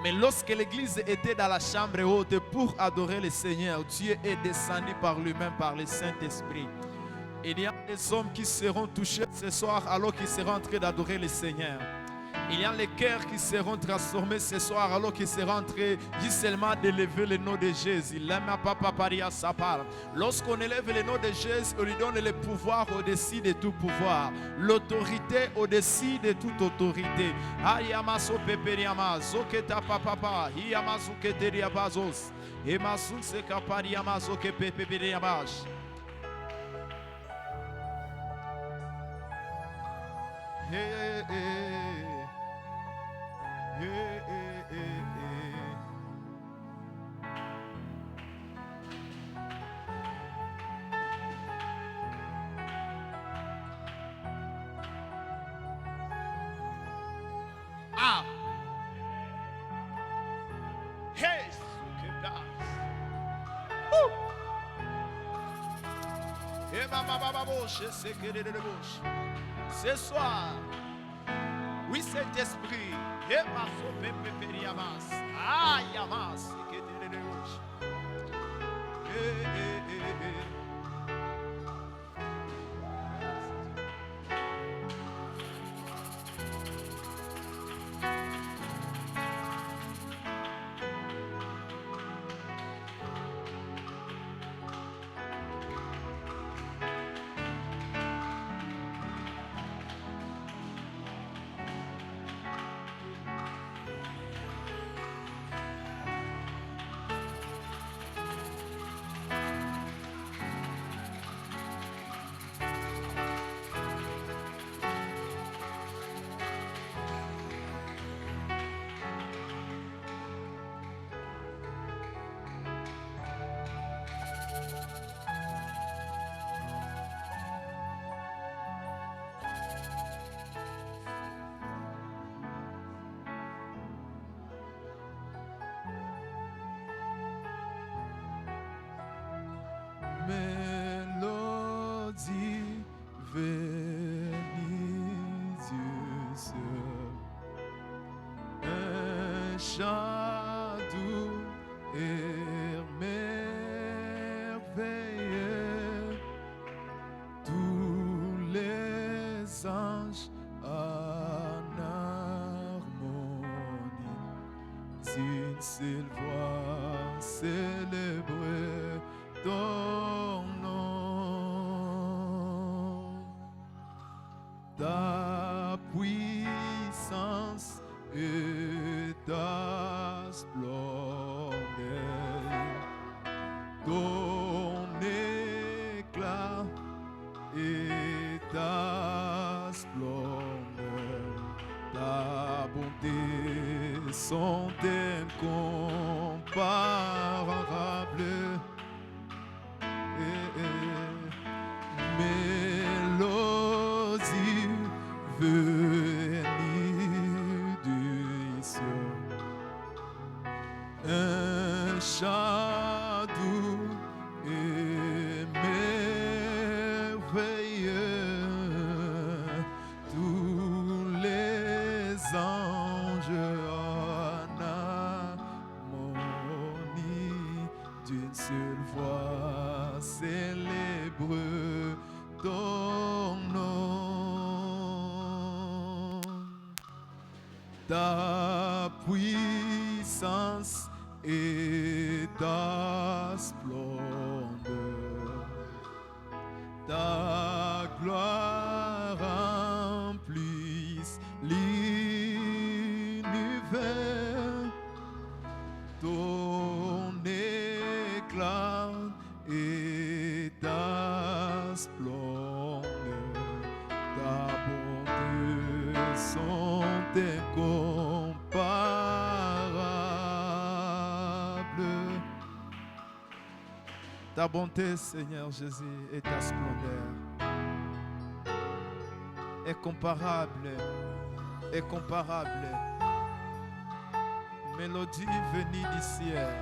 Mais lorsque l'église était dans la chambre haute pour adorer le Seigneur, Dieu est descendu par lui-même, par le Saint-Esprit. Il y a des hommes qui seront touchés ce soir alors qu'ils seront en train d'adorer le Seigneur. Il y a les cœurs qui seront transformés ce soir alors qu'ils seront en train juste seulement d'élever le nom de Jésus. Lorsqu'on élève le nom de Jésus, on lui donne le pouvoir au-dessus de tout pouvoir, l'autorité au-dessus de toute autorité. Hey, hey, hey, hey, hey, hey. Ah! Hey! Ce soir, oui, cet esprit, ah, Yamas, mélodie Vénitius, un chant doux et merveilleux, tous les anges en harmonie, une seule voix célébrer ton nom, ta puissance et ta splendeur, ton éclat et ta splendeur, ta bonté sont incomparables. Mélodie venue du ciel, un chant doux et merveilleux, tous les anges en harmonie, d'une seule voix célèbre ton nom, ta puissance et ta splendeur, ta gloire remplisse l'univers, ton éclat et ta splendeur, ta bonté sont incomparables. Ta bonté, Seigneur Jésus, et ta splendeur est comparable, est comparable. Mélodie venue du ciel,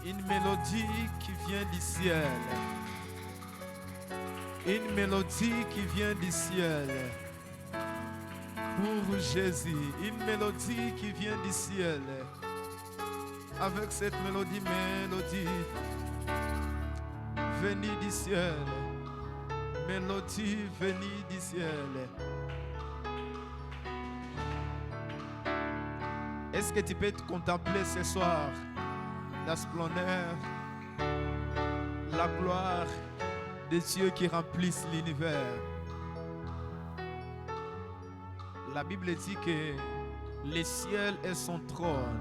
une mélodie qui vient du ciel. Une mélodie qui vient du ciel. Pour Jésus, une mélodie qui vient du ciel. Avec cette mélodie venue du ciel. Mélodie venue du ciel. Est-ce que tu peux te contempler ce soir la splendeur, la gloire des cieux qui remplissent l'univers? La Bible dit que le ciel est son trône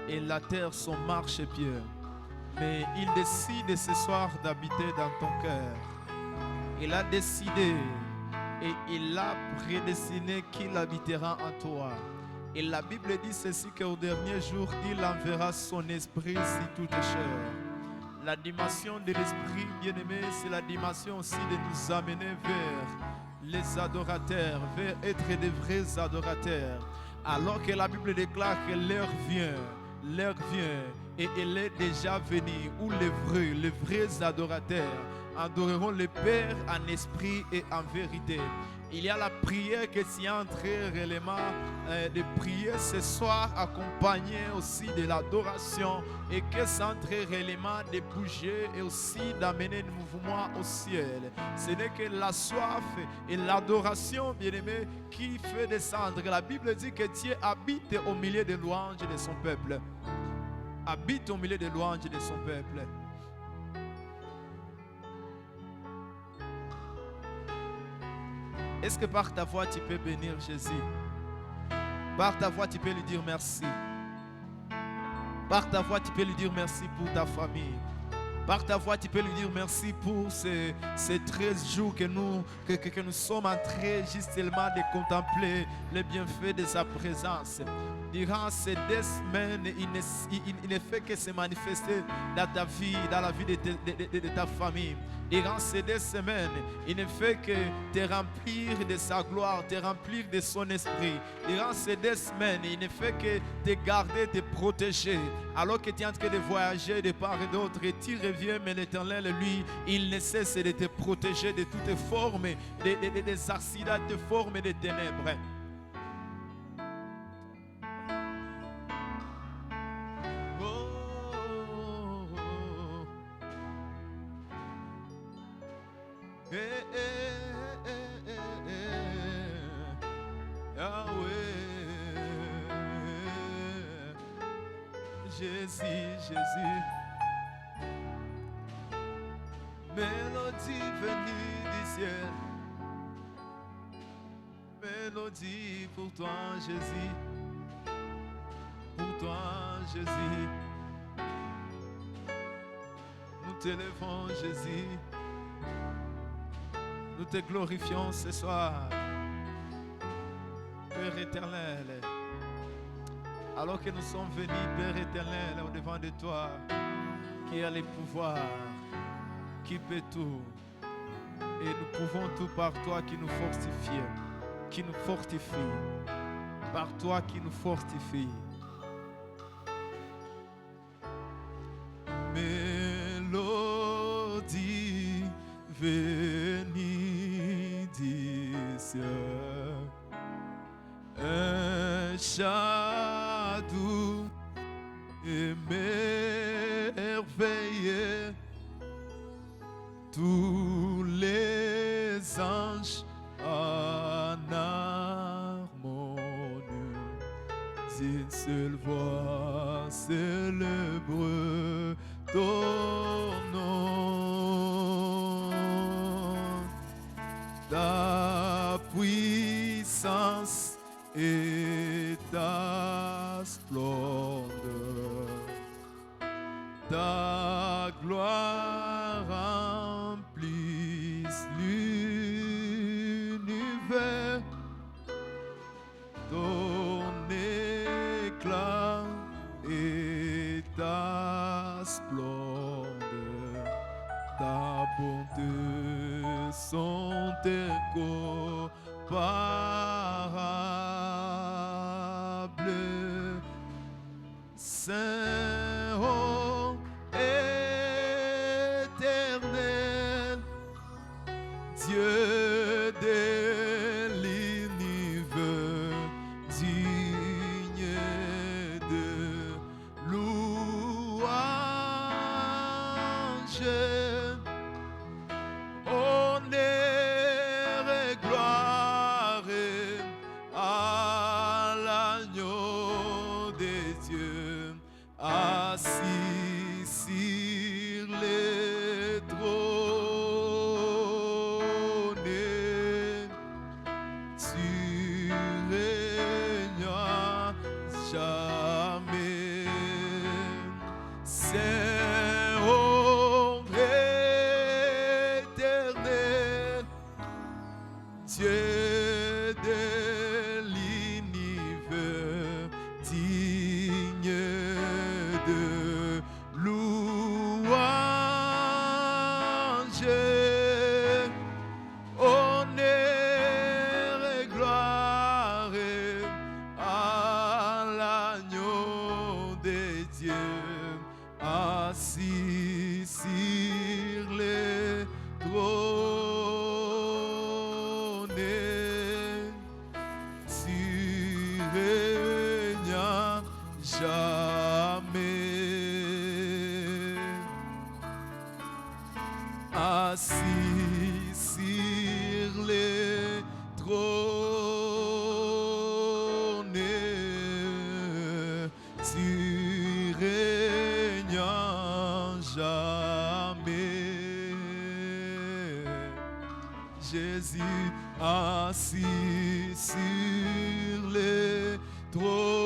et la terre son marchepied. Mais il décide ce soir d'habiter dans ton cœur. Il a décidé et il a prédestiné qu'il habitera en toi. Et la Bible dit ceci, qu'au dernier jour, il enverra son esprit sur toute chair. La dimension de l'esprit, bien-aimé, c'est la dimension aussi de nous amener vers les adorateurs, vers être des vrais adorateurs. Alors que la Bible déclare que l'heure vient, et elle est déjà venue, où les vrais adorateurs adoreront le Père en esprit et en vérité. Il y a la prière que tu es en train réellement de prier ce soir, accompagnée aussi de l'adoration, et que c'est en train réellement de bouger et aussi d'amener le mouvement au ciel. Ce n'est que la soif et l'adoration, bien-aimé, qui fait descendre. La Bible dit que Dieu habite au milieu des louanges de son peuple. Habite au milieu des louanges de son peuple. Est-ce que par ta voix tu peux bénir Jésus? Par ta voix tu peux lui dire merci. Par ta voix tu peux lui dire merci pour ta famille. Par ta voix tu peux lui dire merci pour ces 13 jours que nous sommes en train justement de contempler les bienfaits de sa présence. Durant ces 2 semaines, il ne fait que se manifester dans ta vie, dans la vie de ta famille. Durant ces 2 semaines, il ne fait que te remplir de sa gloire, te remplir de son esprit. Durant ces 2 semaines, il ne fait que te garder, te protéger. Alors que tu es en train de voyager de part et d'autre et tu reviens, mais l'Éternel, lui, il ne cesse de te protéger de toutes formes, des accidents, de formes de ténèbres. Jésus, mélodie venue du ciel, mélodie pour toi Jésus, pour toi Jésus, nous t'élevons Jésus, nous te glorifions ce soir, Père éternel. Alors que nous sommes venus, Père éternel, au-devant de toi, qui a les pouvoirs, qui peut tout. Et nous pouvons tout par toi qui nous fortifie, par toi qui nous fortifie. Mélodie venue du ciel, un chant doux et merveilleux, tous les anges en harmonie, d'une seule voix célèbre ton nom, ta puissance et ta splendeur, ta gloire remplisse l'univers, ton éclat et ta splendeur, ta bonté sont incomparables. Saint, ô éternel, de l'univers, digne de louange, honneur et gloire à l'agneau des dieux, assis sur les trônes. Tu règnes jamais, Saint, ombre éternel, Dieu de l'univers, digne de louange, honneur et gloire à l'agneau des dieux, assis sur les trônes. Tu règnes jamais, assis sur les trônes. Tu règnes jamais, Jésus assis sur les trônes.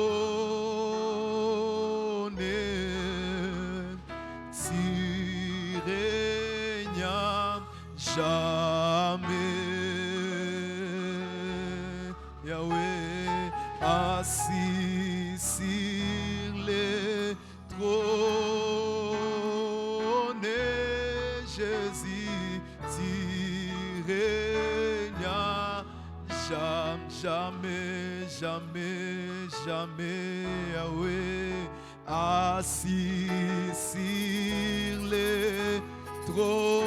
Tu règnes jamais, Yahweh assis sur les trônes. Jésus, tu règnes jamais, jamais, jamais, Yahweh assis sur les trônes.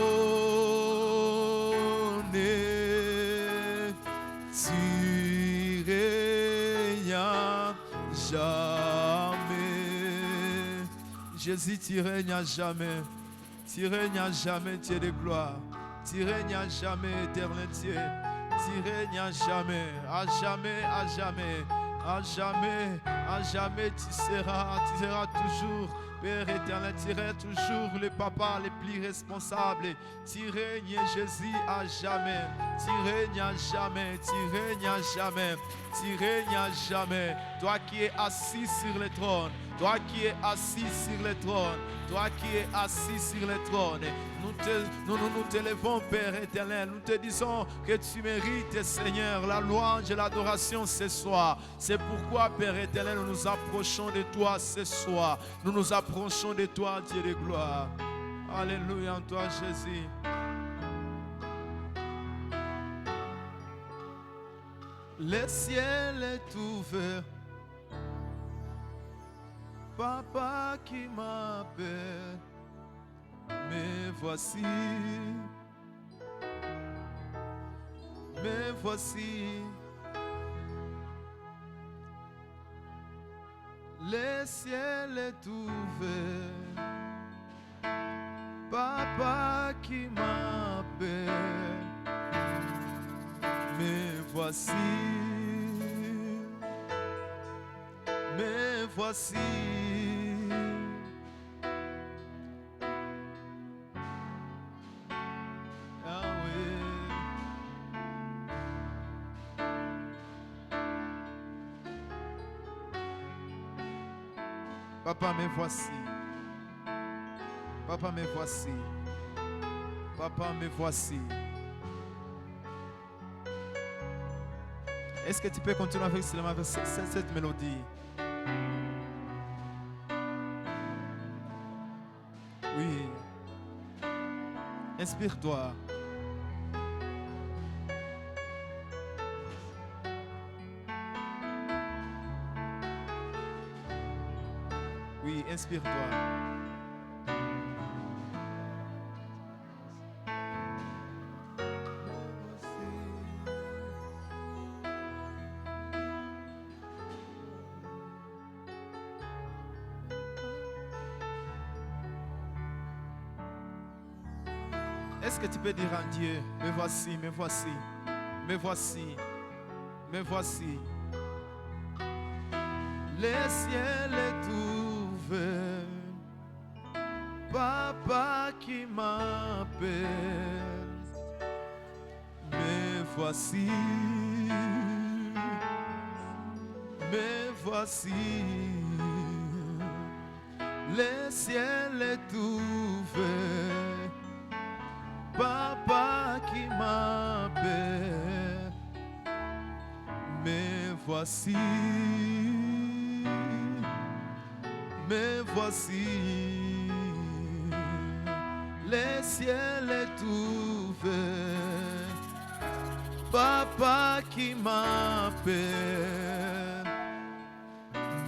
Tu règnes jamais, Jésus, tu règnes à jamais. Tu règnes à jamais, Dieu de gloire. Tu règnes à jamais, éternel Dieu. Tu règnes à jamais, à jamais, à jamais, à jamais, à jamais. Tu seras toujours, Père éternel. Tu seras toujours le papa le plus responsable. Tu règnes, Jésus, à jamais. Tu règnes à jamais, tu règnes à jamais, tu règnes à jamais. Toi qui es assis sur le trône, toi qui es assis sur le trône, toi qui es assis sur le trône, nous te levons, Père éternel. Nous te disons que tu mérites, Seigneur, la louange et l'adoration ce soir. C'est pourquoi, Père éternel, nous nous approchons de toi ce soir. Nous nous approchons de toi, Dieu de gloire. Alléluia en toi, Jésus. Le ciel est ouvert. Papa qui m'appelle, me voici, me voici. Le ciel est ouvert. Papa qui m'appelle, me voici, me voici. Papa, me voici. Papa, me voici. Papa, me voici. Est-ce que tu peux continuer avec cette mélodie? Oui. Inspire-toi. Oui, inspire-toi. Est-ce que tu peux dire à Dieu, me voici, me voici, me voici, me voici. Le ciel est ouvert, Papa qui m'appelle, me voici, me voici. Le ciel est ouvert, Papa qui m'appelle, me voici, me voici. Le ciel est ouvert, Papa qui m'appelle,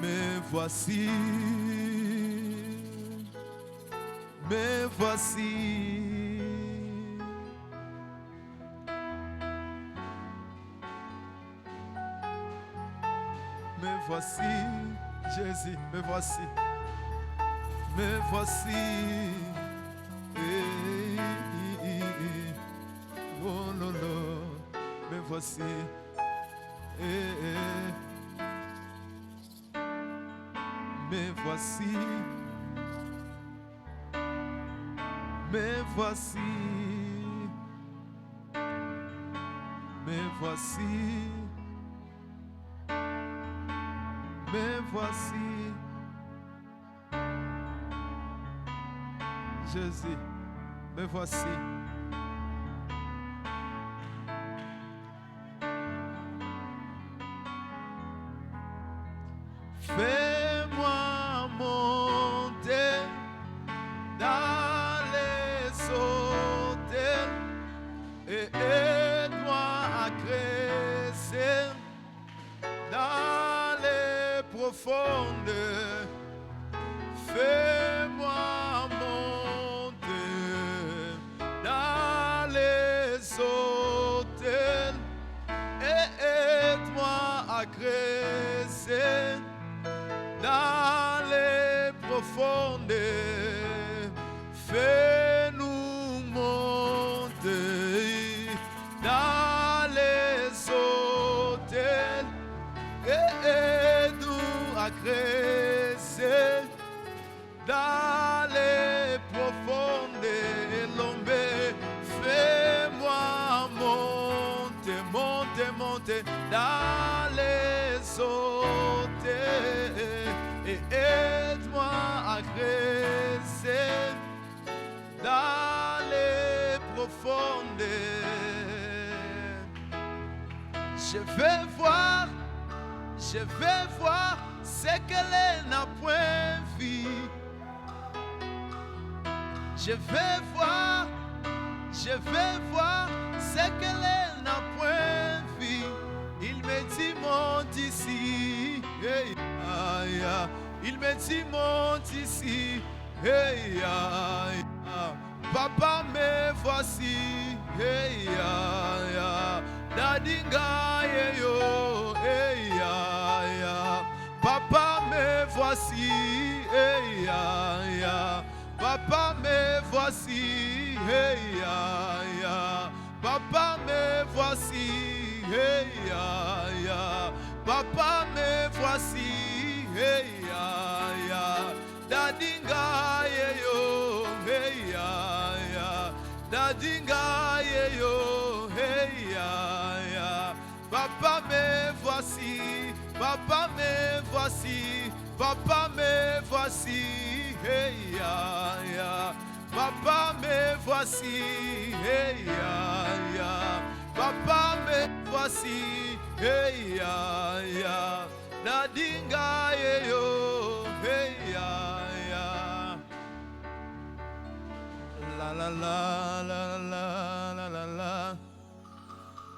me voici, me voici. Me voici, Jésus, me voici, me voici. Oh non, non, me voici. Me voici, me voici, me voici, me voici. Jésus, me voici. Fais-moi monter dans les hôtels et aide-moi à crescer dans les profondeurs. Fais-moi monter dans les hôtels et aide-moi à crescer dans les profondeurs. Fais-nous monter dans les hôtels et aide-nous à crescer dans les profondeurs. L'ombre, fais-moi monter, monter, monter dans les hôtels et aide-moi à crescer dans les profondeurs. Je vais voir ce qu'elle n'a point vu. Je vais voir ce qu'elle n'a point vu. Il me dit monte ici, hey, aïe, aïe. Il me dit monte ici, hey, aïe, aïe. Papa me voici, hey, aïe, aïe. Dadinga yo, hey, aïe, aïe. Papa me voici, hey, aïe, aïe. Papa me voici, hey, aïe, aïe. Papa me voici, hey, aïe, aïe. Papa me voici, hey, aïe, aïe. Dadinga yo, hey, aïe, aïe. Dadinga yo, hey, aïe, aïe. Papa me voici, papa me voici, papa me voici, hey, aïe, aïe. Papa me voici, hey, aïe, aïe. Papa me voici, hey, aïe, aïe. Dadinga yo, hey, aïe, aïe. La la la la la la la la.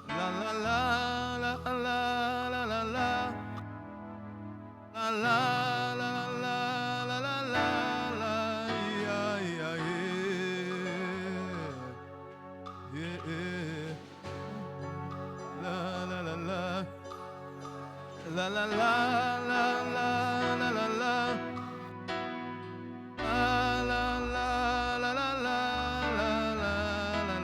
La la la la la la la la. La la la la la la la la. Yeah, yeah, yeah. Yeah. La la la la. La la la la la la la la. La la la la la la la la la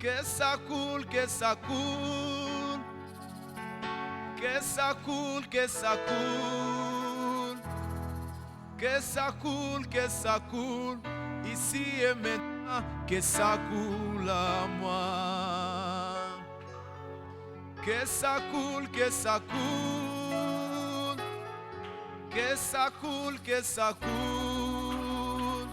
Que ça coule, que ça coule. Que ça coule, que ça coule. Que ça coule, que ça coule. Ici et maintenant, que ça coule à moi. Que ça coule, que ça coule. Que ça coule, que ça coule.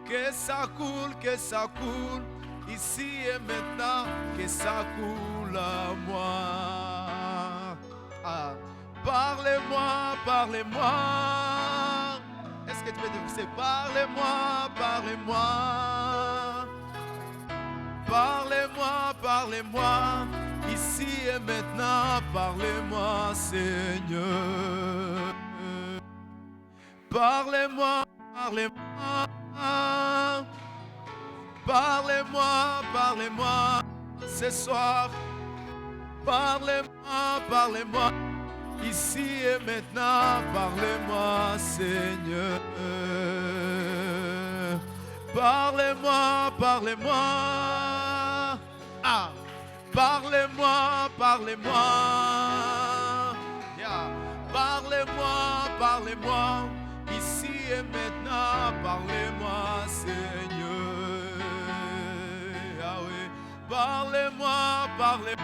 Que ça coule, que ça coule. Ici et maintenant, que ça coule à moi. Ah. Parlez-moi, parlez-moi. Est-ce que tu peux dire, parlez-moi, parlez-moi. Parlez-moi, parlez-moi. Ici et maintenant, parlez-moi, Seigneur. Parlez-moi, parlez-moi. Parlez-moi, parlez-moi. Ce soir, parlez-moi, parlez-moi. Ici et maintenant, parlez-moi, Seigneur. Parlez-moi, parlez-moi. Ah, parlez-moi, parlez-moi. Yeah. Parlez-moi, parlez-moi. Ici et maintenant, parlez-moi, Seigneur. Ah oui. Parlez-moi, parlez-moi.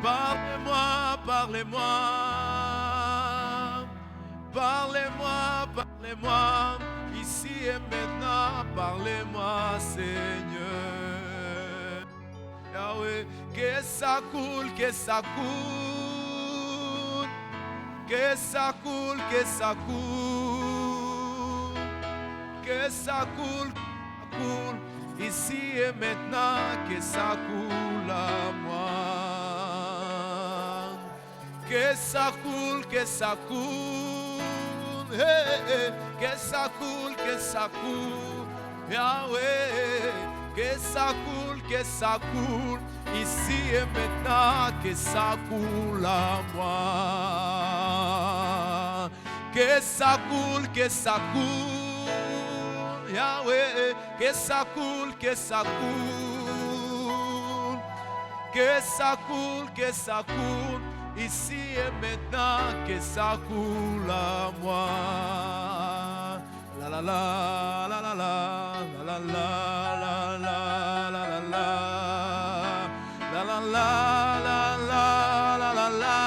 Parlez-moi, parlez-moi. Parlez-moi, parlez-moi. Ici et maintenant, parlez-moi, Seigneur. Yahweh, que ça coule, que ça coule. Que ça coule, que ça coule. Que ça coule, coule. Ici et maintenant, que ça coule à moi. Que ça coule, que ça coule. Hey, hey. Que ça coule, que ça coule. Yahweh, que ça coule, que ça coule. Ici et maintenant, que ça coule à moi. Que ça coule, que ça coule. Yahweh, que ça coule, que ça coule. Que ça coule, que ça coule. Ici et maintenant, que ça coule à moi. La la la la la la la la la la la la la la la la la la la la.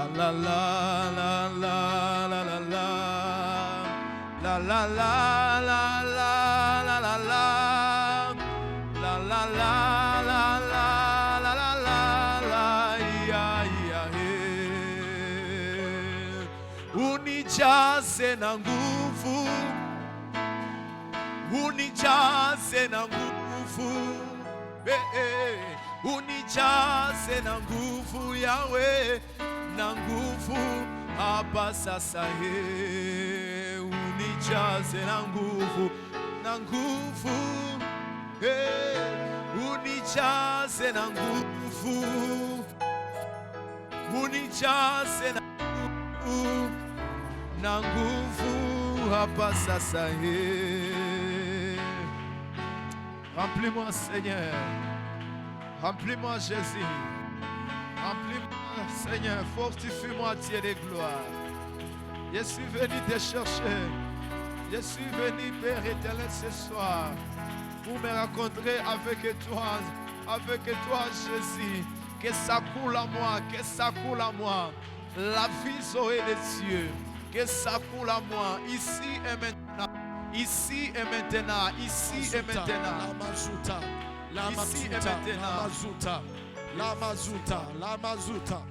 La la la la la la la la la la la la la la la la la la la ya ya unijaze na nguvu, unijaze na nguvu, unijaze na nguvu Yahweh, na nguvu hapa sasa, unijaze na nguvu, na nguvu, unijaze na nguvu, unijaze na nguvu, na nguvu hapa sasa. Remplis-moi Seigneur, remplis-moi Jésus, remplis-moi Seigneur, fortifie-moi Dieu de gloire. Je suis venu te chercher, je suis venu Père éternel ce soir pour me rencontrer avec toi Jésus. Que ça coule à moi, que ça coule à moi, la vie saurait les cieux, que ça coule à moi, ici et maintenant, ici et maintenant, ici et maintenant. La mazuta, ici et maintenant. La mazuta, la mazuta, la mazuta,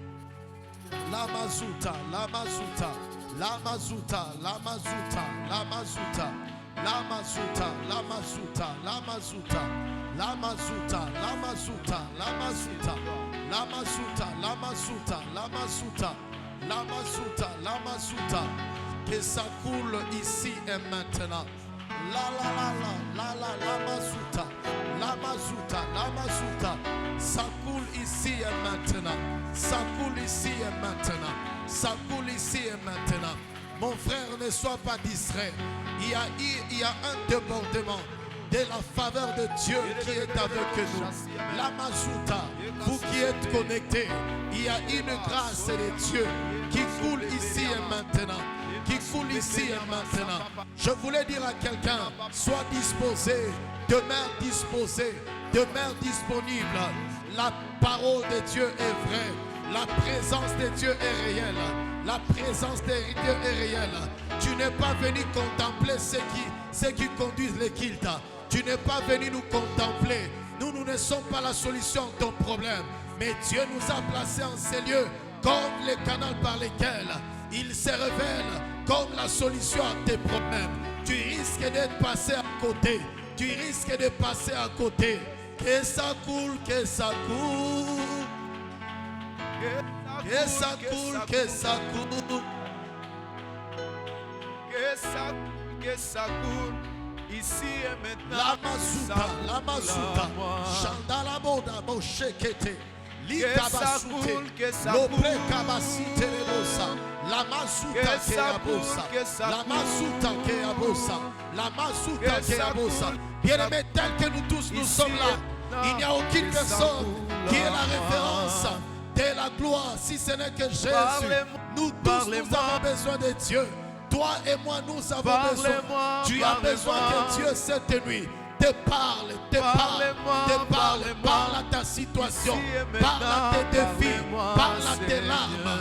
la mazuta, la mazuta, la mazuta, la mazuta, la mazuta, la mazuta, la mazuta, la mazuta, la mazuta, la mazuta, la mazuta, la mazuta, la mazuta, la mazuta, la mazuta, que ça coule ici et maintenant. La la la la la la la mazuta, la mazuta, la mazuta, ça coule ici ici et maintenant. Ça coule ici et maintenant. Ça coule ici et maintenant. Mon frère, ne sois pas distrait. Il y a un débordement de la faveur de Dieu qui est avec nous. La Masuta, vous qui êtes connectés, il y a une grâce de Dieu qui coule ici et maintenant. Qui coule ici et maintenant. Je voulais dire à quelqu'un, sois disposé, demeure disposé, demeure disponible. La parole de Dieu est vraie. La présence de Dieu est réelle. La présence de Dieu est réelle. Tu n'es pas venu contempler ceux qui conduisent les cultes. Tu n'es pas venu nous contempler. Nous ne sommes pas la solution à ton problème. Mais Dieu nous a placés en ces lieux comme les canaux par lesquels il se révèle comme la solution à tes problèmes. Tu risques d'être passé à côté. Tu risques de passer à côté. Que ça coule, que ça coule. Que ça coule, que ça coule. Que ça coule. Ici et maintenant. La Masuta. Chandala Boda Boshekete. Que ça coule, que ça coule. La Masuta que abosa. La Masuta que abosa. La Masuta que abosa. Bien-aimés, tel que nous tous nous sommes là, il n'y a aucune personne qui est la référence de la gloire, si ce n'est que Jésus. Nous tous, nous avons besoin de Dieu. Toi et moi, nous avons besoin. Tu as besoin que Dieu cette nuit te parle, parle à ta situation, parle à tes défis, parle à tes larmes,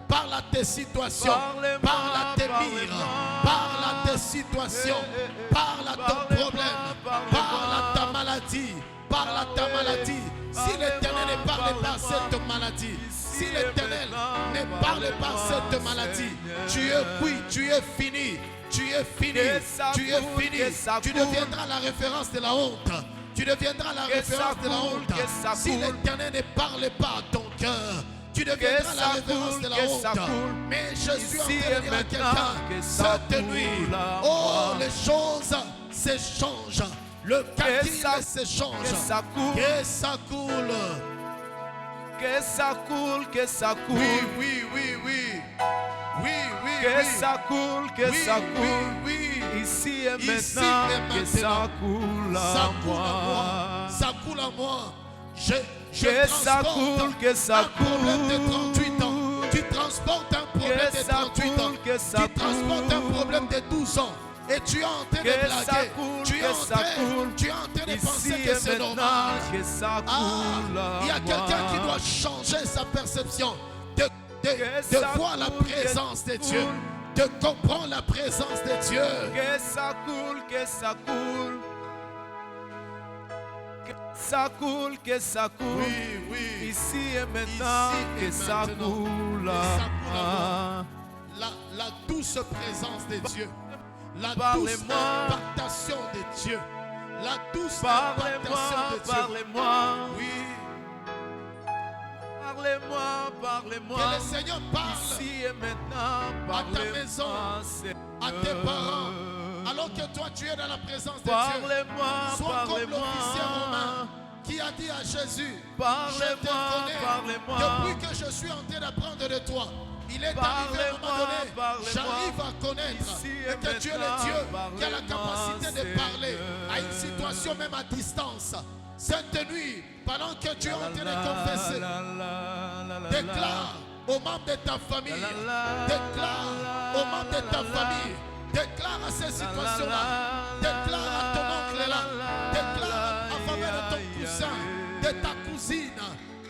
parle à tes situations, parle à tes mires, parle à tes situations, parle à ton problème, parle à ta maladie, parle à ta maladie. Si l'Éternel ne parle pas cette maladie, si l'Éternel ne parle pas cette maladie, tu es cuit, tu es fini. Tu es fini, tu es fini. Tu deviendras la référence de la honte. Tu deviendras la référence de la honte. Si l'Éternel ne parle pas à ton cœur, tu deviendras la référence de la honte. Mais je suis en train de dire à quelqu'un cette nuit, oh, les choses s'échangent. Le calcul s'échange. Que ça coule. Que ça coule. Que ça coule, que ça coule. Oui. Que ça coule, que ça coule. Ici et maintenant, que ça coule à moi. Ça coule à moi. Que ça coule, que ça coule. Un problème de 38 ans. Tu transportes un problème de 38 ans. Tu transportes un problème de 12 ans. Et tu es en train de blaguer. Tu es en train de penser que c'est normal. Il y a quelqu'un qui doit changer sa perception. De voir la présence de Dieu, de comprendre la présence de Dieu. Que ça coule, que ça coule. Que ça coule, que ça coule. Oui. Ici et maintenant, que ça coule. La douce présence de Dieu. La douce impactation de Dieu. La douce impactation de Dieu. Parlez-moi. Oui. Parlez-moi. Que le Seigneur parle ici et maintenant, à ta maison, à tes parents. Alors que toi tu es dans la présence de Dieu. Sois comme l'officier romain qui a dit à Jésus, je te connais depuis que je suis en train d'apprendre de toi. Il est arrivé à un moment donné, j'arrive à connaître et que tu es le Dieu qui a la capacité de parler à une situation même à distance. Cette nuit, pendant que tu es en train de confesser, déclare aux membres de ta famille, déclare aux membres de ta famille, déclare à ces situations-là, déclare à ton oncle là, déclare en faveur de ton cousin, de ta cousine,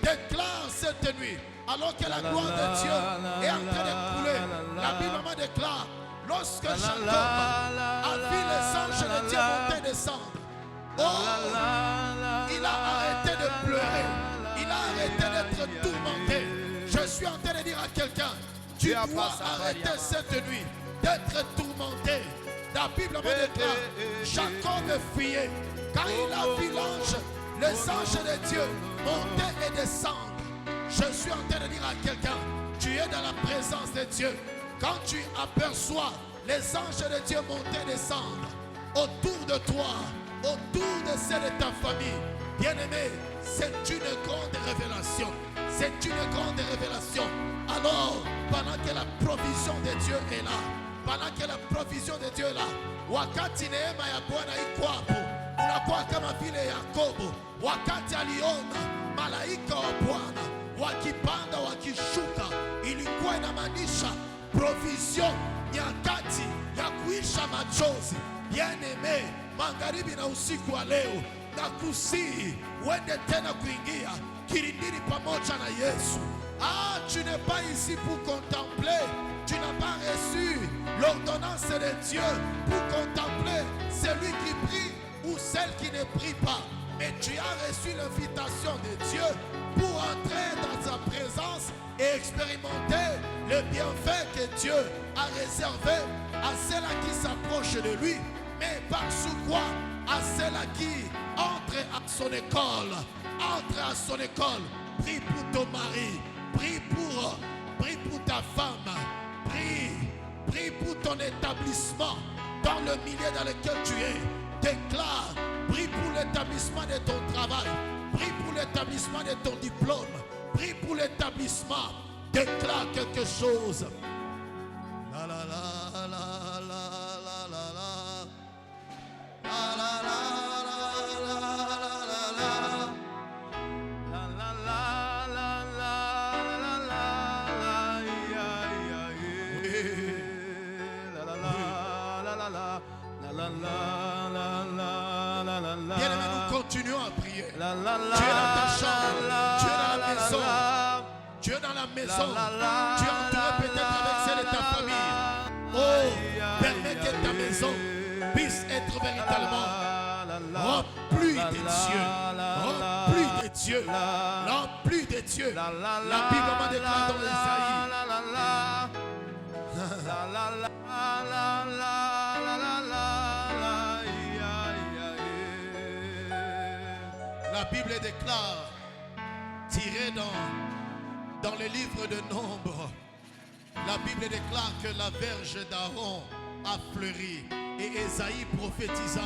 déclare cette nuit, alors que la gloire de Dieu est en train de couler. La Bible me déclare, lorsque Jacob a vu les anges de Dieu monter et descendre, il a arrêté de pleurer. Il a arrêté d'être tourmenté. Je suis en train de dire à quelqu'un, tu dois arrêter cette nuit d'être tourmenté. La Bible me déclare, Jacob fuyait. Quand il a vu l'ange, les anges de Dieu monter et descendre. Je suis en train de dire à quelqu'un, tu es dans la présence de Dieu. Quand tu aperçois les anges de Dieu monter et descendre autour de toi, autour de celle de ta famille, Bien-aimé, c'est une grande révélation. C'est une grande révélation. Alors, pendant que la provision de Dieu est là, pendant que la provision de Dieu est là, wakati neema ya Bwana iko hapo, unakuwa kama vile Yakobo wakati aliona malaika wa Bwana wakipanda wakishuka, ilikuwa inamaanisha provision, nyakati ya kuisha machozi. Bien-aimé, magharibi na usiku wa leo, na kusihi uende tena kuingia kilindini pamoja na Yesu. Ah, tu n'es pas ici pour contempler. Tu n'as pas reçu l'ordonnance de Dieu pour contempler celui qui prie ou celle qui ne prie pas. Mais tu as reçu l'invitation de Dieu pour entrer dans sa présence et expérimenter le bienfait que Dieu a réservé à ceux-là qui s'approchent de lui. Mais par sous quoi? À ceux-là qui entrent à son école. Entre à son école. Prie pour ton mari. Prie pour ta femme. Prie pour ton établissement dans le milieu dans lequel tu es. Déclare. Prie pour l'établissement de ton travail. Prie pour l'établissement de ton diplôme. Prie pour l'établissement. Déclare quelque chose. La la la la la la la la. La la la la la la la. La la la la la la la ya ya la la la la la la la la la la la. Bien-aimé, nous continuons à prier. La la la. Tu es dans ta chambre, tu es dans la maison, tu es dans la maison, tu es entouré peut-être avec celle de ta famille. Oh, permets que ta maison puisse être véritablement remplie de Dieu, remplie de Dieu, remplie de Dieu. La Bible m'a déclaré dans l'Ésaïe. La Bible déclare, tiré dans le livre de Nombres, la Bible déclare que la verge d'Aaron a fleuri. Et Ésaïe prophétisa,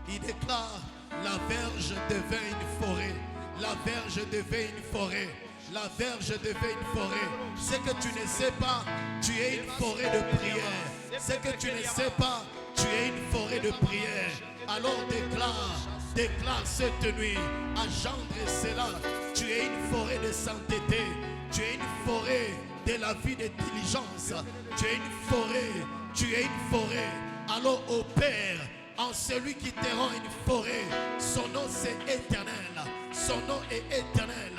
il déclare, la verge devint une forêt. La verge devint une forêt. La verge devint une forêt. Ce que tu ne sais pas, tu es une forêt de prière. Ce que tu ne sais pas, tu es une forêt de prière. Alors déclare cette nuit, engendre cela. Tu es une forêt de sainteté. Tu es une forêt de la vie de diligence. Tu es une forêt. Tu es une forêt. Alors au Père, en celui qui te rend une forêt, son nom c'est éternel. Son nom est éternel.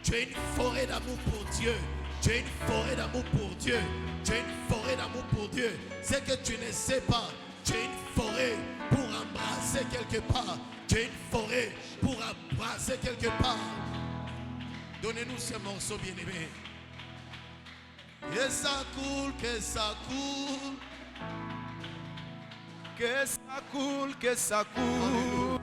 Tu es une forêt d'amour pour Dieu. Tu es une forêt d'amour pour Dieu. Tu es une forêt d'amour pour Dieu. C'est que tu ne sais pas. Tu es une forêt pour embrasser quelque part. Tu es une forêt pour embrasser quelque part. Donnez-nous ce morceau, bien-aimé. Que ça coule, que ça coule. Que ça coule, que ça coule.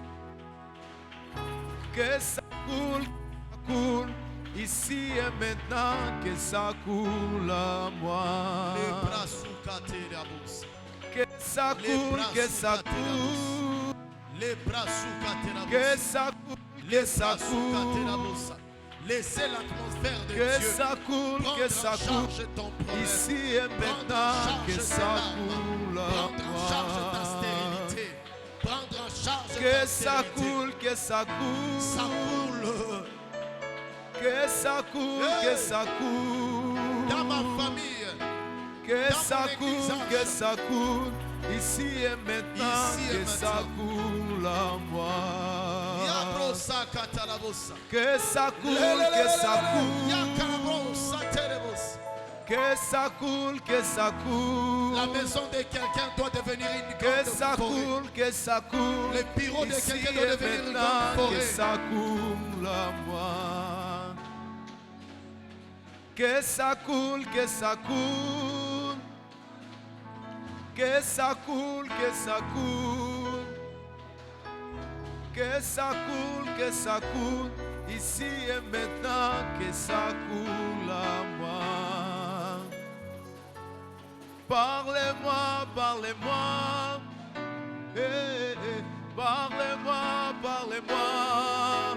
Que ça coule, que ça coule. Ici et maintenant, que ça coule à moi. Les bras sous Katerabos. Que ça coule, que ça coule. Les bras sous Katerabos. Que ça coule, que ça coule. Laissez l'atmosphère de que Dieu ça coule, que ça coule. ton problème. Ici et maintenant, que ça coule à Prendre en charge ta moi. stérilité. Prendre en charge Que ta ça stérilité. coule, que ça coule. Ça coule Que ça coule, que ça coule. dans ma famille. Que dans ça mon coule, église. que ça coule. Ici et maintenant, Ici et que ça maintenant. coule à moi. Yabrosa katalabosa. Que ça coule, que ça coule. Yakarabosa terebos. Que ça coule, que ça coule. La maison de quelqu'un doit devenir une Que grande ça forêt. coule, que ça coule. Le bureau de Ici quelqu'un doit et devenir une maintenant, grande que forêt. ça coule à moi. Que ça coule, que ça coule. Que ça coule, que ça coule. Que ça coule, que ça coule. Ici et maintenant, que ça coule à moi. Parlez-moi, parlez-moi. Parlez-moi, parlez-moi.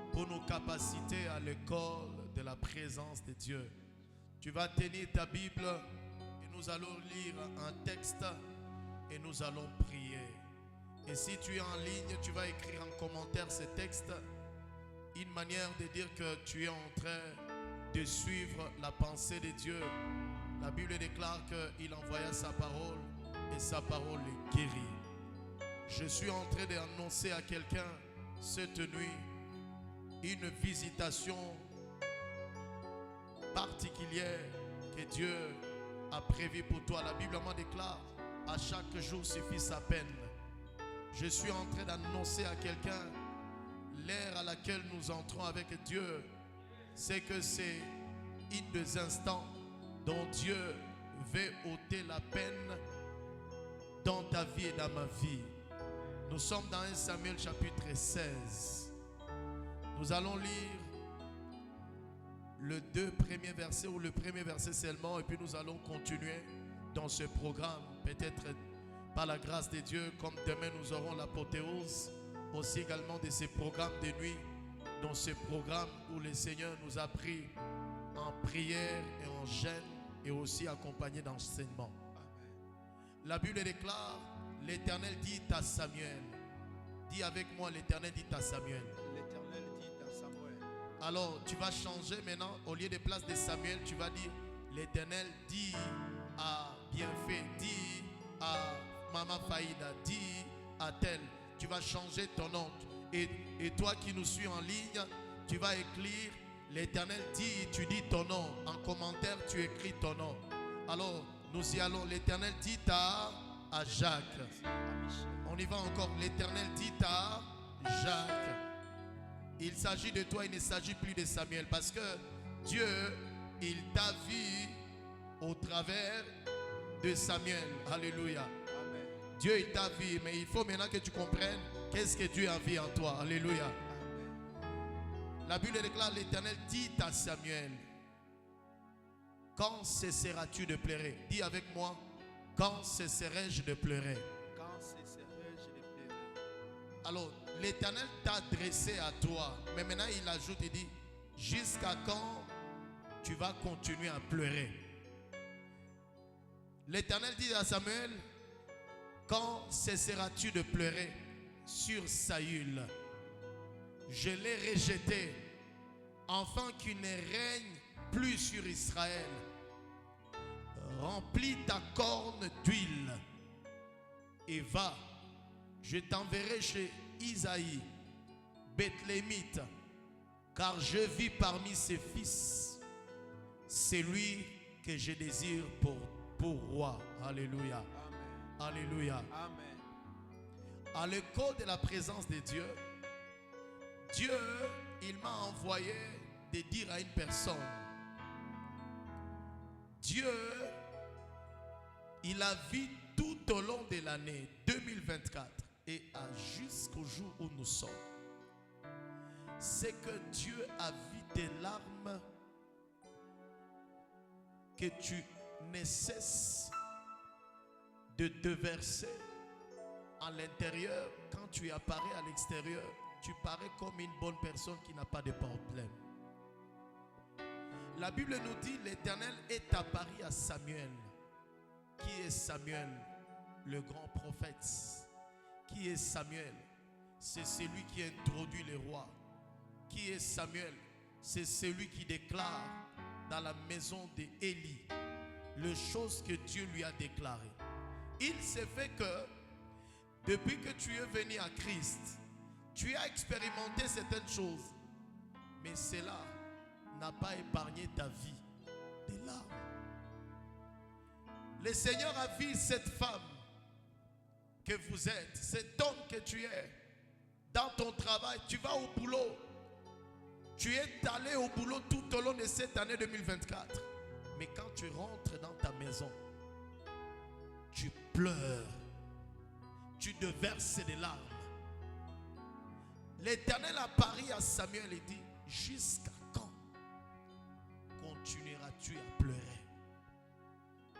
pour nous capaciter à l'école de la présence de Dieu. Tu vas tenir ta Bible et nous allons lire un texte et nous allons prier. Et si tu es en ligne, tu vas écrire en commentaire ce texte, une manière de dire que tu es en train de suivre la pensée de Dieu. La Bible déclare qu'il envoya sa parole et sa parole est guérie. Je suis en train d'annoncer à quelqu'un cette nuit une visitation particulière que Dieu a prévue pour toi. La Bible m'en déclare: à chaque jour suffit sa peine. Je suis en train d'annoncer à quelqu'un l'ère à laquelle nous entrons avec Dieu, c'est que c'est un des instants dont Dieu veut ôter la peine dans ta vie et dans ma vie. Nous sommes dans 1 Samuel chapitre 16. Nous allons lire le 2 premiers versets ou le premier verset seulement, et puis nous allons continuer dans ce programme. Peut-être par la grâce de Dieu, comme demain nous aurons l'apothéose aussi également de ces programmes de nuit, dans ce programme où le Seigneur nous a pris en prière et en jeûne et aussi accompagné d'enseignement. La Bible déclare: l'Éternel dit à Samuel. Dis avec moi: l'Éternel dit à Samuel. L'Éternel dit à Samuel. Alors tu vas changer maintenant, au lieu de place de Samuel, tu vas dire: l'Éternel dit à Bienfait, dit à Maman Faïda, dit à tel. Tu vas changer ton nom. Et toi qui nous suis en ligne, tu vas écrire: l'Éternel dit, tu dis ton nom. En commentaire, tu écris ton nom. Alors, nous y allons. L'Éternel dit à Jacques. On y va encore. L'Éternel dit à Jacques. Il s'agit de toi, il ne s'agit plus de Samuel. Parce que Dieu, il t'a vu au travers de Samuel. Alléluia. Amen. Dieu, il t'a vu, mais il faut maintenant que tu comprennes qu'est-ce que Dieu a vu en toi. Alléluia. Amen. La Bible déclare: l'Éternel dit à Samuel: quand cesseras-tu de pleurer? Dis avec moi: quand cesserai-je de pleurer? Quand cesserai-je de pleurer? Alors, l'Éternel t'a adressé à toi. Mais maintenant, il ajoute, il dit: jusqu'à quand tu vas continuer à pleurer? L'Éternel dit à Samuel: quand cesseras-tu de pleurer sur Saül? Je l'ai rejeté, afin qu'il ne règne plus sur Israël. Remplis ta corne d'huile et va. Je t'enverrai chez Isaïe, Bethlémite, car je vis parmi ses fils celui que je désire pour roi. Alléluia. Amen. Alléluia. Amen. À l'écho de la présence de Dieu, Dieu, il m'a envoyé de dire à une personne: Dieu, il a vu tout au long de l'année 2024 et jusqu'au jour où nous sommes, c'est que Dieu a vu tes larmes que tu ne cesses de te verser à l'intérieur. Quand tu apparais à l'extérieur, tu parais comme une bonne personne qui n'a pas de problème. La Bible nous dit: l'Éternel est apparu à Samuel. Qui est Samuel? Le grand prophète. Qui est Samuel? C'est celui qui introduit les rois. Qui est Samuel? C'est celui qui déclare dans la maison d'Élie les choses que Dieu lui a déclarées. Il s'est fait que depuis que tu es venu à Christ, tu as expérimenté certaines choses, mais cela n'a pas épargné ta vie des larmes. Le Seigneur a vu cette femme que vous êtes, cet homme que tu es, dans ton travail. Tu vas au boulot, tu es allé au boulot tout au long de cette année 2024, mais quand tu rentres dans ta maison, tu pleures, tu te verses des larmes. L'Éternel apparut à Samuel et dit: jusqu'à quand continueras-tu à pleurer?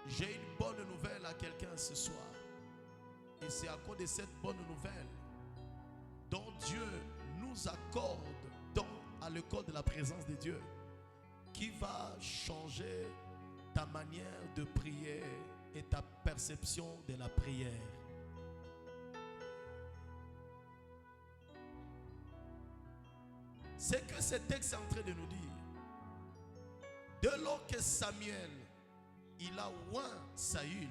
J'ai une bonne nouvelle à quelqu'un ce soir. Et c'est à cause de cette bonne nouvelle dont Dieu nous accorde dans à l'école de la présence de Dieu qui va changer ta manière de prier et ta perception de la prière. C'est que ce texte est en train de nous dire, dès lors que Samuel, il a oint Saül,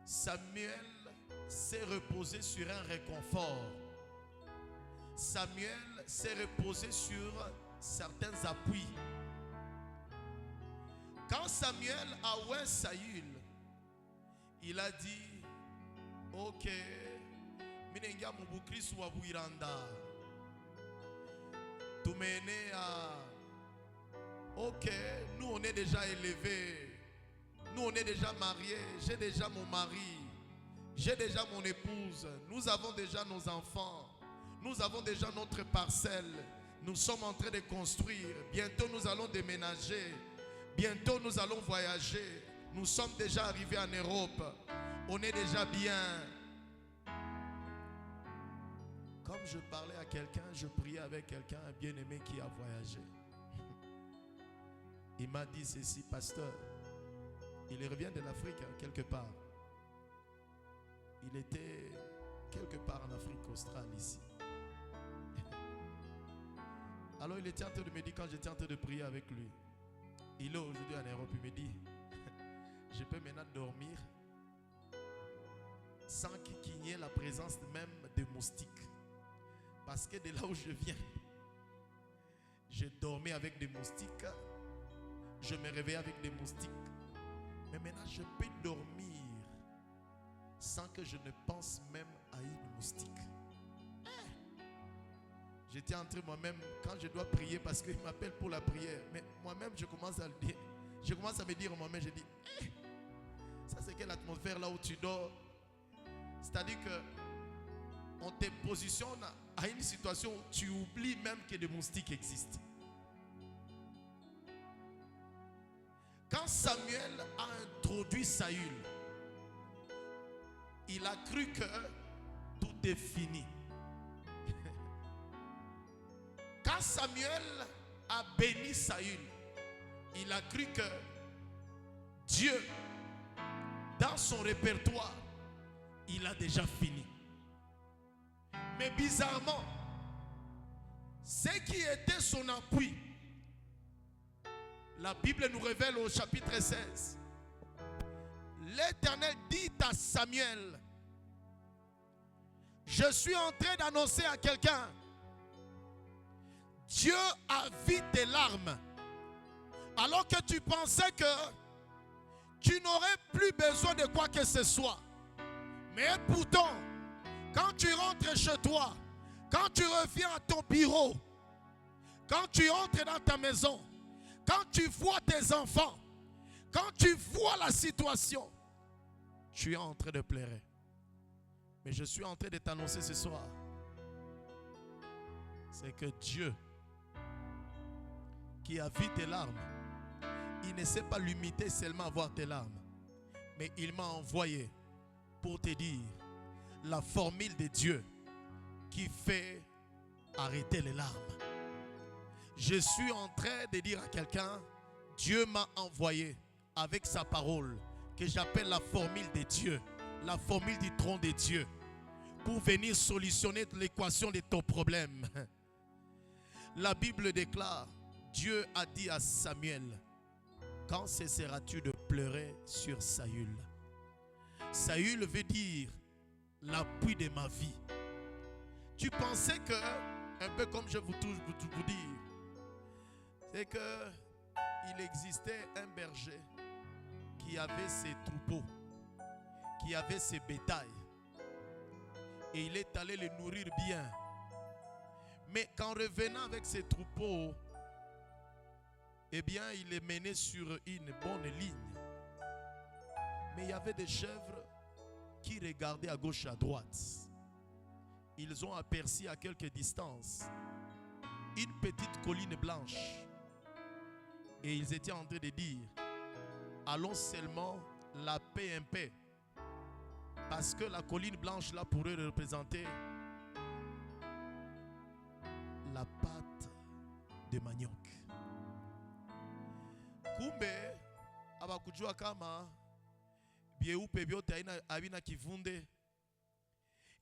Samuel s'est reposé sur un réconfort. Samuel s'est reposé sur certains appuis. Quand Samuel a oint Saül, il a dit, ok, minenga mubukrisu wa buiranda. Tu m'es à... Ok, nous on est déjà élevés. Nous on est déjà mariés. J'ai déjà mon mari. J'ai déjà mon épouse. Nous avons déjà nos enfants. Nous avons déjà notre parcelle. Nous sommes en train de construire. Bientôt nous allons déménager. Bientôt nous allons voyager. Nous sommes déjà arrivés en Europe. On est déjà bien. Comme je parlais à quelqu'un, je priais avec quelqu'un, un bien-aimé qui a voyagé. Il m'a dit ceci, pasteur. Il revient de l'Afrique, quelque part. Il était quelque part en Afrique australe, ici. Alors il était en train de me dire, quand j'étais en train de prier avec lui, il est aujourd'hui en Europe, il me dit, je peux maintenant dormir sans qu'il y ait la présence même de moustiques. Parce que de là où je viens, je dormais avec des moustiques, je me réveillais avec des moustiques. Mais maintenant, je peux dormir sans que je ne pense même à une moustique. J'étais entre moi-même, quand je dois prier, parce qu'il m'appelle pour la prière, mais moi-même, je commence à le dire. Je commence à me dire moi-même, je dis, ça c'est quelle atmosphère là où tu dors? C'est-à-dire que on te positionne à une situation où tu oublies même que des moustiques existent. Quand Samuel a introduit Saül, il a cru que tout est fini. Quand Samuel a béni Saül, il a cru que Dieu, dans son répertoire, il a déjà fini. Mais bizarrement, ce qui était son appui, la Bible nous révèle au chapitre 16. L'Éternel dit à Samuel, je suis en train d'annoncer à quelqu'un, Dieu a vu tes larmes. Alors que tu pensais que tu n'aurais plus besoin de quoi que ce soit. Mais pourtant, quand tu rentres chez toi, quand tu reviens à ton bureau, quand tu entres dans ta maison, quand tu vois tes enfants, quand tu vois la situation, tu es en train de pleurer. Mais je suis en train de t'annoncer ce soir, c'est que Dieu, qui a vu tes larmes, il ne s'est pas limité seulement à voir tes larmes, mais il m'a envoyé pour te dire la formule de Dieu qui fait arrêter les larmes. Je suis en train de dire à quelqu'un, Dieu m'a envoyé avec sa parole que j'appelle la formule de Dieu, la formule du trône de Dieu, pour venir solutionner l'équation de ton problème. La Bible déclare, Dieu a dit à Samuel, quand cesseras-tu de pleurer sur Saül? Saül veut dire l'appui de ma vie. Tu pensais que, un peu comme je vous dis, c'est que il existait un berger qui avait ses troupeaux, qui avait ses bétails, et il est allé les nourrir bien. Mais qu'en revenant avec ses troupeaux, eh bien, il les menait sur une bonne ligne. Mais il y avait des chèvres qui regardaient à gauche et à droite. Ils ont aperçu à quelque distance une petite colline blanche. Et ils étaient en train de dire, allons seulement la paix un peu. Parce que la colline blanche là pourrait représenter la part de manioc. Kumbe abakujua kama bieupe vyote havina kivunde.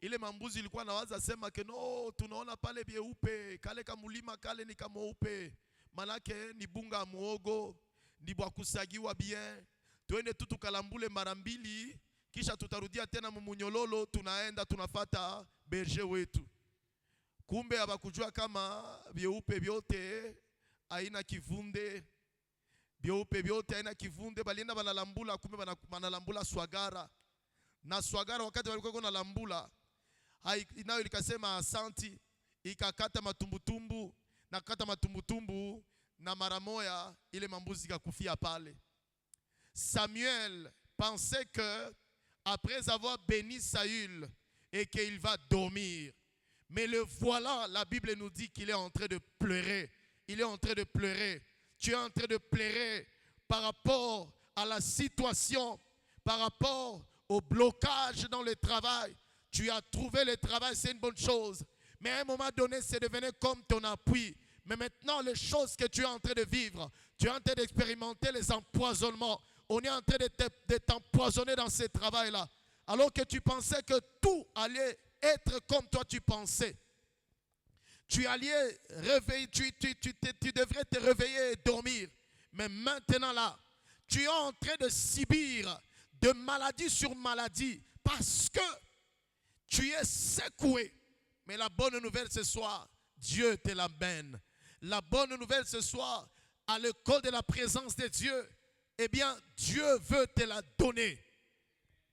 Ile mambuzi ilikuwa nawaza sema ke no, tunaona pale bieupe kale kamulima kale ni kamweupe, manake ni bunga muogo, ni bwa kusagiwa bien, tuende tu tukalambule mara mbili kisha tutarudia tena mumunyololo, tunaenda tunafata berger wetu. Kumbe abakujua kama bieupe vyote haina kivunde. Bieupe vyote haina kivunde, balienda banalambula, kumbe banalambula swagara. Na swagara wakati walikuwa na lambula, nayo ilikasema asanti, ikakata matumbutumbu, na kata matumbutumbu na mara moya ile mambuzi ikakufia pale. Samuel pensait que après avoir béni Saül et qu'il va dormir, mais le voilà, la Bible nous dit qu'il est en train de pleurer. Il est en train de pleurer. Tu es en train de pleurer par rapport à la situation, par rapport au blocage dans le travail. Tu as trouvé le travail, c'est une bonne chose. Mais à un moment donné, c'est devenu comme ton appui. Mais maintenant, les choses que tu es en train de vivre, tu es en train d'expérimenter les empoisonnements. On est en train de t'empoisonner dans ce travail-là. Alors que tu pensais que tout allait être comme toi tu pensais. Tu allais réveiller, tu devrais te réveiller et dormir. Mais maintenant là, tu es en train de subir de maladie sur maladie parce que tu es secoué. Mais la bonne nouvelle ce soir, Dieu te l'amène. La bonne nouvelle ce soir, à l'école de la présence de Dieu, eh bien, Dieu veut te la donner.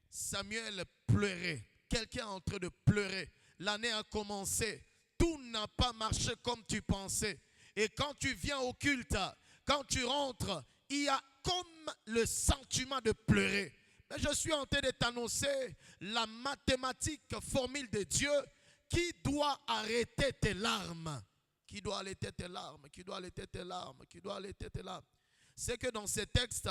Samuel pleurait. Quelqu'un est en train de pleurer. L'année a commencé. Tout n'a pas marché comme tu pensais. Et quand tu viens au culte, quand tu rentres, il y a comme le sentiment de pleurer. Mais je suis en train de t'annoncer la mathématique formule de Dieu qui doit arrêter tes larmes. Qui doit arrêter tes larmes, qui doit arrêter tes larmes, qui doit arrêter tes larmes. C'est que dans ces textes,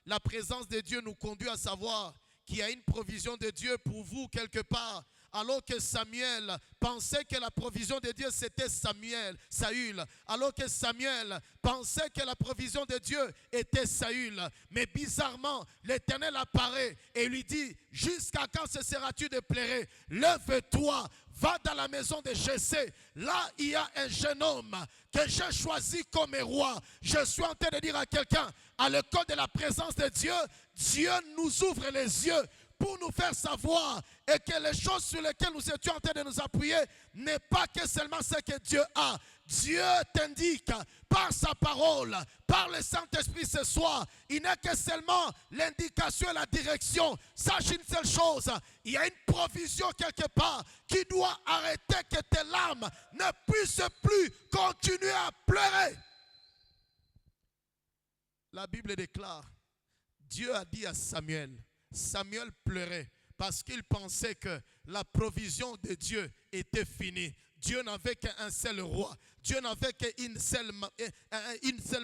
la présence de Dieu nous conduit à savoir qu'il y a une provision de Dieu pour vous quelque part. Alors que Samuel pensait que la provision de Dieu c'était Saül. Alors que Samuel pensait que la provision de Dieu était Saül. Mais bizarrement, l'Éternel apparaît et lui dit, jusqu'à quand cesseras-tu de pleurer? Lève-toi, va dans la maison de Jessé. Là, il y a un jeune homme que j'ai choisi comme roi. Je suis en train de dire à quelqu'un, à l'école de la présence de Dieu, Dieu nous ouvre les yeux pour nous faire savoir et que les choses sur lesquelles nous étions en train de nous appuyer n'est pas que seulement ce que Dieu a. Dieu t'indique par sa parole, par le Saint-Esprit ce soir, il n'est que seulement l'indication et la direction. Sache une seule chose, il y a une provision quelque part qui doit arrêter que tes larmes ne puissent plus continuer à pleurer. La Bible déclare, Dieu a dit à Samuel, Samuel pleurait parce qu'il pensait que la provision de Dieu était finie. Dieu n'avait qu'un seul roi. Dieu n'avait qu'une seule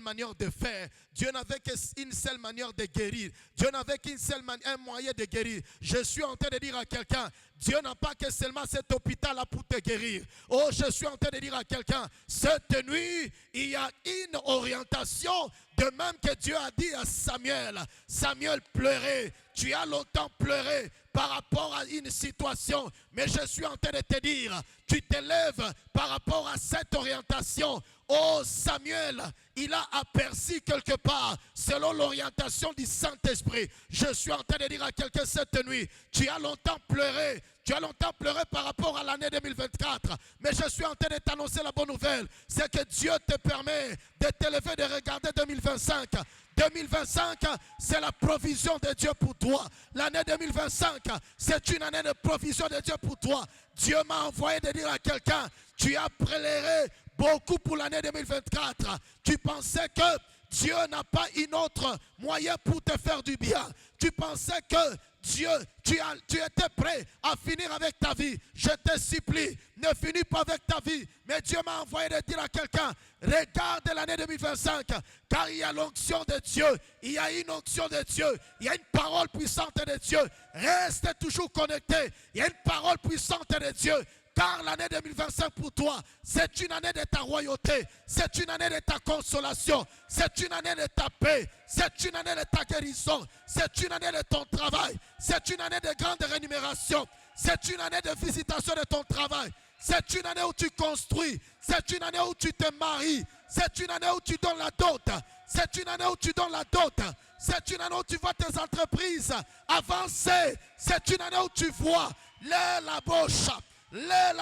manière de faire. Dieu n'avait qu'une seule manière de guérir. Dieu n'avait qu'un seul moyen de guérir. Je suis en train de dire à quelqu'un, Dieu n'a pas que seulement cet hôpital-là pour te guérir. Oh, je suis en train de dire à quelqu'un, cette nuit, il y a une orientation. De même que Dieu a dit à Samuel, Samuel pleurait. Tu as longtemps pleuré par rapport à une situation. Mais je suis en train de te dire, tu te lèves par rapport à cette orientation. Oh Samuel, il a aperçu quelque part, selon l'orientation du Saint-Esprit. Je suis en train de dire à quelqu'un cette nuit, tu as longtemps pleuré. Tu as longtemps pleuré par rapport à l'année 2024. Mais je suis en train de t'annoncer la bonne nouvelle. C'est que Dieu te permet de t'élever, de regarder 2025. 2025, c'est la provision de Dieu pour toi. L'année 2025, c'est une année de provision de Dieu pour toi. Dieu m'a envoyé de dire à quelqu'un, tu as pleuré beaucoup pour l'année 2024. Tu pensais que Dieu n'a pas un autre moyen pour te faire du bien. Tu pensais que Dieu, tu étais prêt à finir avec ta vie. Je te supplie, ne finis pas avec ta vie. Mais Dieu m'a envoyé de dire à quelqu'un, regarde l'année 2025, car il y a l'onction de Dieu. Il y a une onction de Dieu. Il y a une parole puissante de Dieu. Reste toujours connecté. Il y a une parole puissante de Dieu Car l'année 2025 pour toi, c'est une année de ta royauté, c'est une année de ta consolation, c'est une année de ta paix, c'est une année de ta guérison, c'est une année de ton travail, c'est une année de grande rémunération, c'est une année de visitation de ton travail, c'est une année où tu construis, c'est une année où tu te maries, c'est une année où tu donnes la dot, c'est une année où tu donnes la dot, c'est une année où tu vois tes entreprises avancer, c'est une année où tu vois la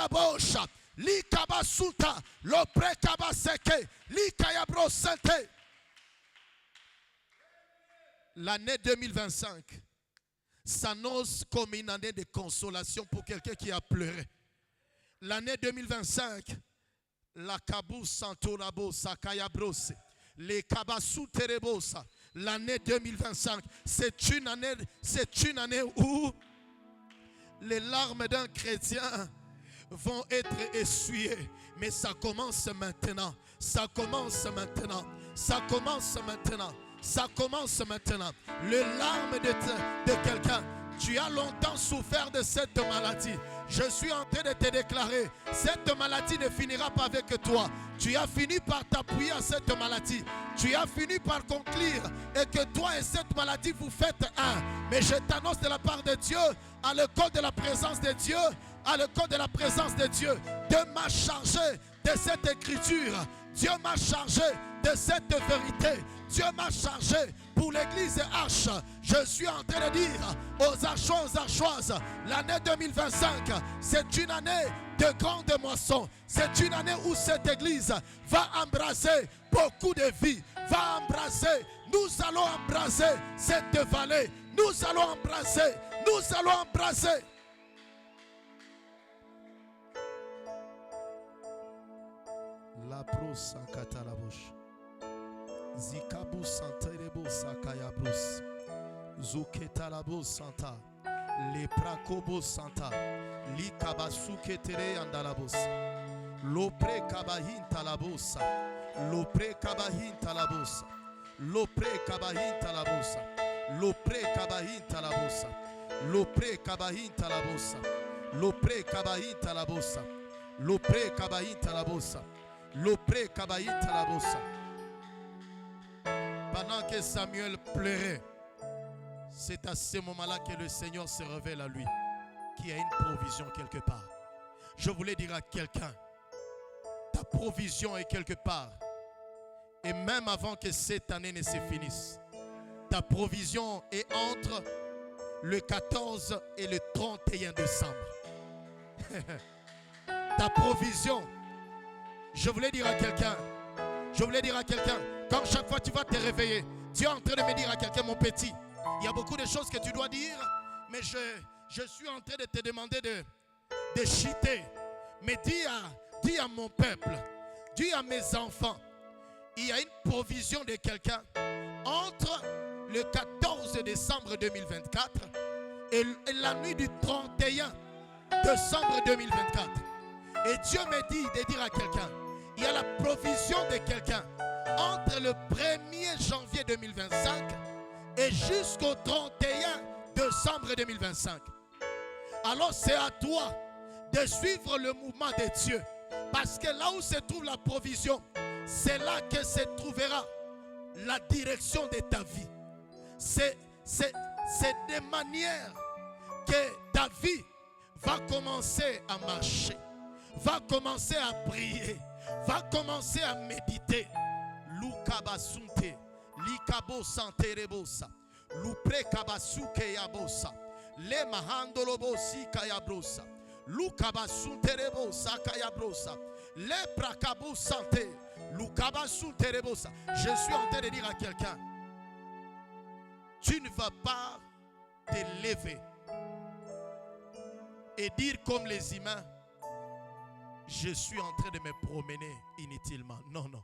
bouche, l'ikabasuta, l'oprekabaseke, l'ikayabrosente. L'année 2025 s'annonce comme une année de consolation pour quelqu'un qui a pleuré. L'année 2025, la kabou santorabo sakayabrose, les kabasu terebosa. L'année 2025, c'est une année où les larmes d'un chrétien vont être essuyées. Mais ça commence maintenant. Ça commence maintenant. Ça commence maintenant. Ça commence maintenant. Les larmes de quelqu'un. Tu as longtemps souffert de cette maladie. Je suis en train de te déclarer, cette maladie ne finira pas avec toi. Tu as fini par t'appuyer à cette maladie. Tu as fini par conclure et que toi et cette maladie vous faites un. Mais je t'annonce de la part de Dieu, à l'école de la présence de Dieu, à l'école de la présence de Dieu, Dieu m'a chargé de cette écriture. Dieu m'a chargé de cette vérité. Dieu m'a chargé pour l'église H. Je suis en train de dire aux Archoises, l'année 2025, c'est une année de grande moisson. C'est une année où cette église va embrasser beaucoup de vies. Va embrasser, nous allons embrasser cette vallée. Nous allons embrasser, nous allons embrasser. La brosse en catalabouche. Zikabu santerebo sakayabrus. Zuketalabo santa. Leprakobo santa. Likabasu tere andalabos. Lopre kabahin talabosa. Lopre kabahin talabosa. Lopre kabahin talabosa. Lopre kabahin talabosa. Lopre kabahin talabosa. Lopre kabahin talabosa. Lopre kabahin talabosa. Lopre kabahin talabosa. Pendant que Samuel pleurait, c'est à ce moment-là que le Seigneur se révèle à lui, qu'il y a une provision quelque part. Je voulais dire à quelqu'un, ta provision est quelque part. Et même avant que cette année ne se finisse, ta provision est entre le 14 et le 31 décembre. Ta provision, je voulais dire à quelqu'un, comme chaque fois tu vas te réveiller, Dieu est en train de me dire à quelqu'un, mon petit, il y a beaucoup de choses que tu dois dire, mais je suis en train de te demander de chuter. Mais dis à mon peuple, dis à mes enfants, il y a une provision de quelqu'un entre le 14 décembre 2024 et la nuit du 31 décembre 2024. Et Dieu me dit de dire à quelqu'un, il y a la provision de quelqu'un entre le 1er janvier 2025 et jusqu'au 31 décembre 2025. Alors c'est à toi de suivre le mouvement de Dieu. Parce que là où se trouve la provision, c'est là que se trouvera la direction de ta vie. C'est de manière que ta vie va commencer à marcher, va commencer à prier, va commencer à méditer. Lukabasunte, likabo santerebosa, lupre kabasuke yabosa, le mahandolobosi kayabrosa, lukabasunterebosa kayabrosa, le prakabo sante, lukabasunterebosa. Je suis en train de dire à quelqu'un, tu ne vas pas te lever et dire comme les humains, je suis en train de me promener inutilement. Non, non.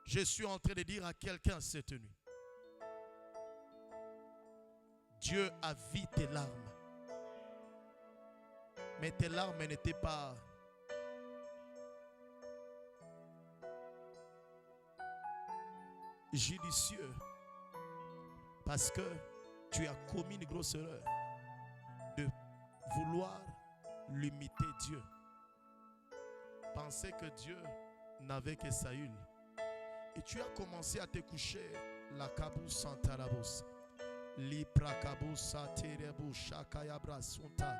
Je suis en train de dire à quelqu'un cette nuit, Dieu a vu tes larmes. Mais tes larmes n'étaient pas judicieuses. Parce que tu as commis une grosse erreur de vouloir limiter Dieu. Penser que Dieu n'avait que Saül. Et tu as commencé à te coucher la kabousa antarabos. Liprakabusa terebusa kayabrasunta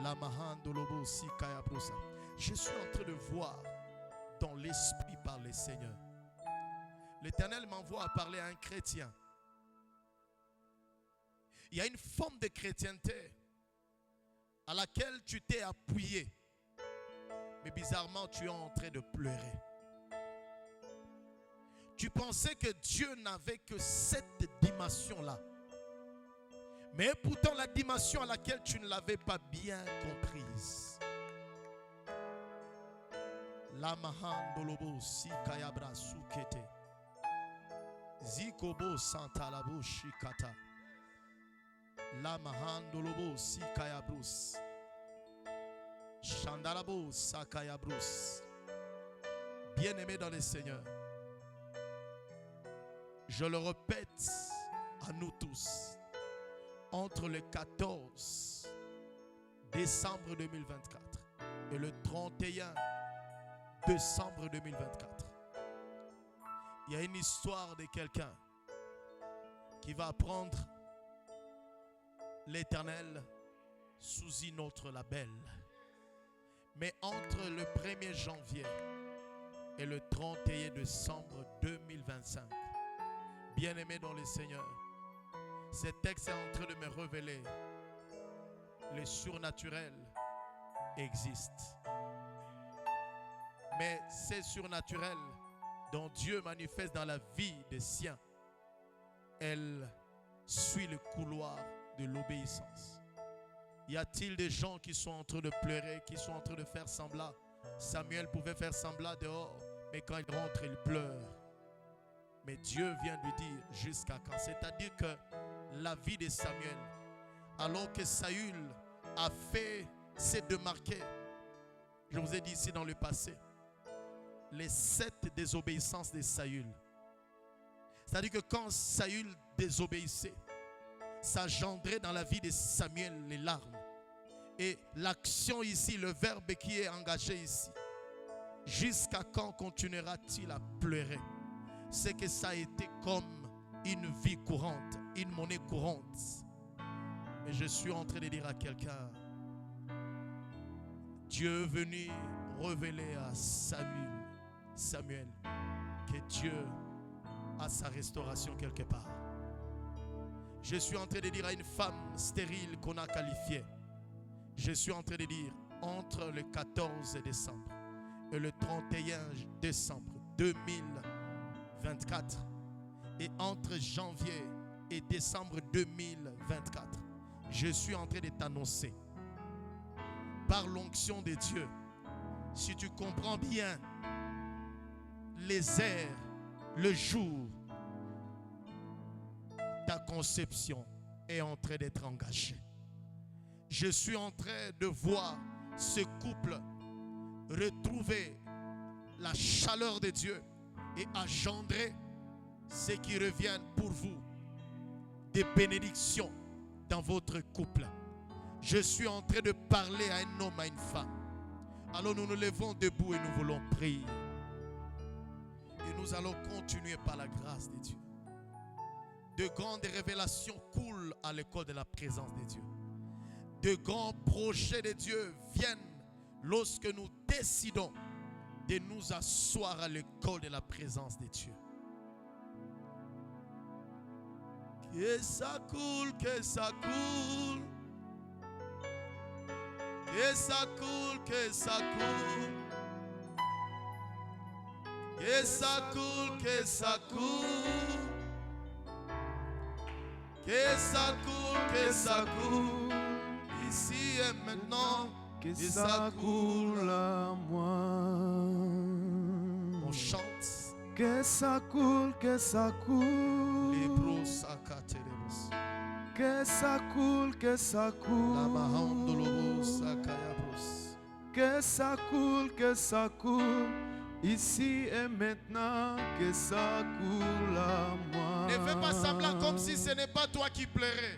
la mahandolobo si kayabrosa. Je suis en train de voir dans l'esprit par le Seigneur. L'Éternel m'envoie à parler à un chrétien. Il y a une forme de chrétienté à laquelle tu t'es appuyé. Mais bizarrement, tu es en train de pleurer. Tu pensais que Dieu n'avait que cette dimension-là. Mais pourtant, la dimension à laquelle tu ne l'avais pas bien comprise. La mahandolobo si kayabra sukete. Zikobo santalabo shikata. La mahandolobo si kayabrus. Chandalabo sakayabrus. Bien-aimé dans le Seigneur, je le répète à nous tous, entre le 14 décembre 2024 et le 31 décembre 2024, il y a une histoire de quelqu'un qui va prendre l'Éternel sous un autre label. Mais entre le 1er janvier et le 31 décembre 2025, bien-aimé dans le Seigneur, ce texte est en train de me révéler le surnaturel existe. Mais c'est surnaturel dont Dieu manifeste dans la vie des siens, elle suit le couloir de l'obéissance. Y a-t-il des gens qui sont en train de pleurer, qui sont en train de faire semblant? Samuel pouvait faire semblant dehors, mais quand il rentre, il pleure. Mais Dieu vient lui dire jusqu'à quand. C'est-à-dire que la vie de Samuel, alors que Saül a fait se démarquer, je vous ai dit ici dans le passé, les 7 désobéissances de Saül. C'est-à-dire que quand Saül désobéissait, ça engendrait dans la vie de Samuel les larmes. Et l'action ici, le verbe qui est engagé ici, jusqu'à quand continuera-t-il à pleurer? C'est que ça a été comme une vie courante, une monnaie courante. Mais je suis en train de dire à quelqu'un, Dieu est venu révéler à Samuel, que Dieu a sa restauration quelque part. Je suis en train de dire à une femme stérile qu'on a qualifiée, je suis en train de dire, entre le 14 décembre et le 31 décembre 2024, et entre janvier et décembre 2024, je suis en train de t'annoncer, par l'onction de Dieu, si tu comprends bien les heures, le jour, ta conception est en train d'être engagée. Je suis en train de voir ce couple retrouver la chaleur de Dieu et engendrer ce qui revient pour vous, des bénédictions dans votre couple. Je suis en train de parler à un homme, à une femme. Alors nous nous levons debout et nous voulons prier. Et nous allons continuer par la grâce de Dieu. De grandes révélations coulent à l'école de la présence de Dieu. De grands projets de Dieu viennent lorsque nous décidons de nous asseoir à l'école de la présence de Dieu. Que ça coule, que ça coule. Que ça coule, que ça coule. Que ça coule, que ça coule. Que ça coule, que ça coule. Ici et maintenant, que ça coule à moi. On chante. Que ça coule, que ça coule. Libro sakateremos. Que ça coule, que ça coule. La mahandolobo sakayabros. Que ça coule, ici et maintenant, que ça coule à moi. Ne fais pas semblant comme si ce n'est pas toi qui pleurais.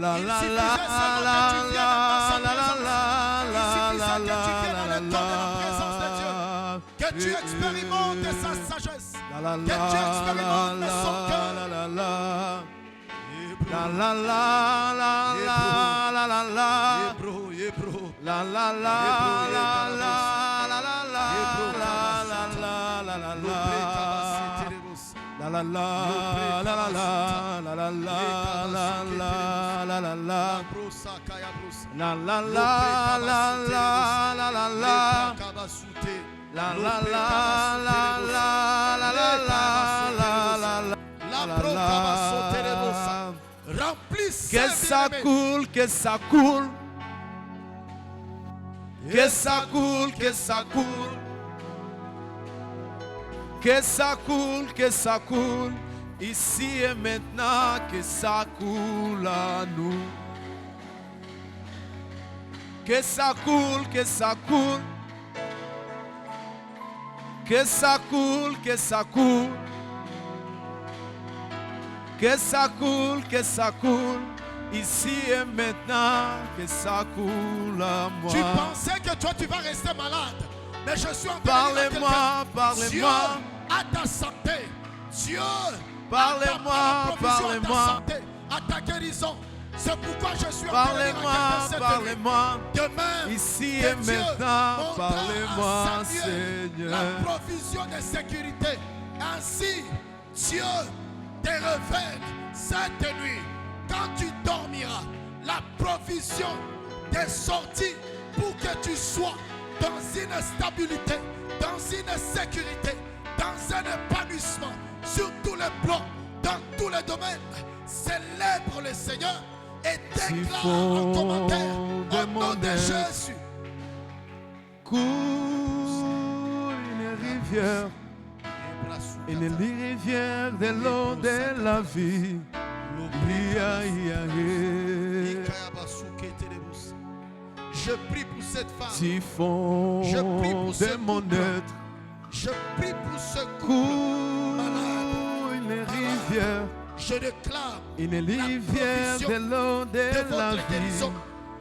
La Il la suffisait la seulement la que tu viennes dans sa la la présence. Il suffisait que tu viennes dans le temps de la la présence de Dieu. Que tu expérimentes sa sagesse. la la Que tu expérimentes son cœur. la la la Hebrew, la la la la la la la la Hebrew, Hebrew. la la la la la la la la la la la la La la la la la la la la la la la la la la la La la la la la la la la La la la la la la la la la Que ça coule, que ça coule Que ça coule, que ça coule Que ça coule, que ça coule, ici et maintenant, que ça coule à nous. Que ça coule, que ça coule. Que ça coule, que ça coule. Que ça coule, que ça coule, ici et maintenant, que ça coule à moi. Tu pensais que toi tu vas rester malade. Mais je suis en train de dire à Parlez-moi, quelqu'un, Dieu parlez-moi. à ta santé. Dieu Parlez-moi, à ta provision, à parlez-moi. ta santé, à ta guérison. C'est pourquoi je suis en train de dire à Parlez-moi, quelqu'un cette nuit. parlez-moi. Demain, Ici que et Dieu maintenant, montrera parlez-moi, à Samuel Seigneur. la provision de sécurité. Ainsi, Dieu te révèle cette nuit, quand tu dormiras, la provision des sorties pour que tu sois dans une stabilité, dans une sécurité, dans un épanouissement, sur tous les plans, dans tous les domaines. Célèbre le Seigneur et déclare en commentaire au nom de Jésus. Coule une rivière de l'eau de la vie. Je prie pour cette femme. Siphon Je prie pour ce de mon couple. être. Je prie pour ce couple Coule malade. une rivière. Je déclare Une rivière de l'eau de de la votre guérison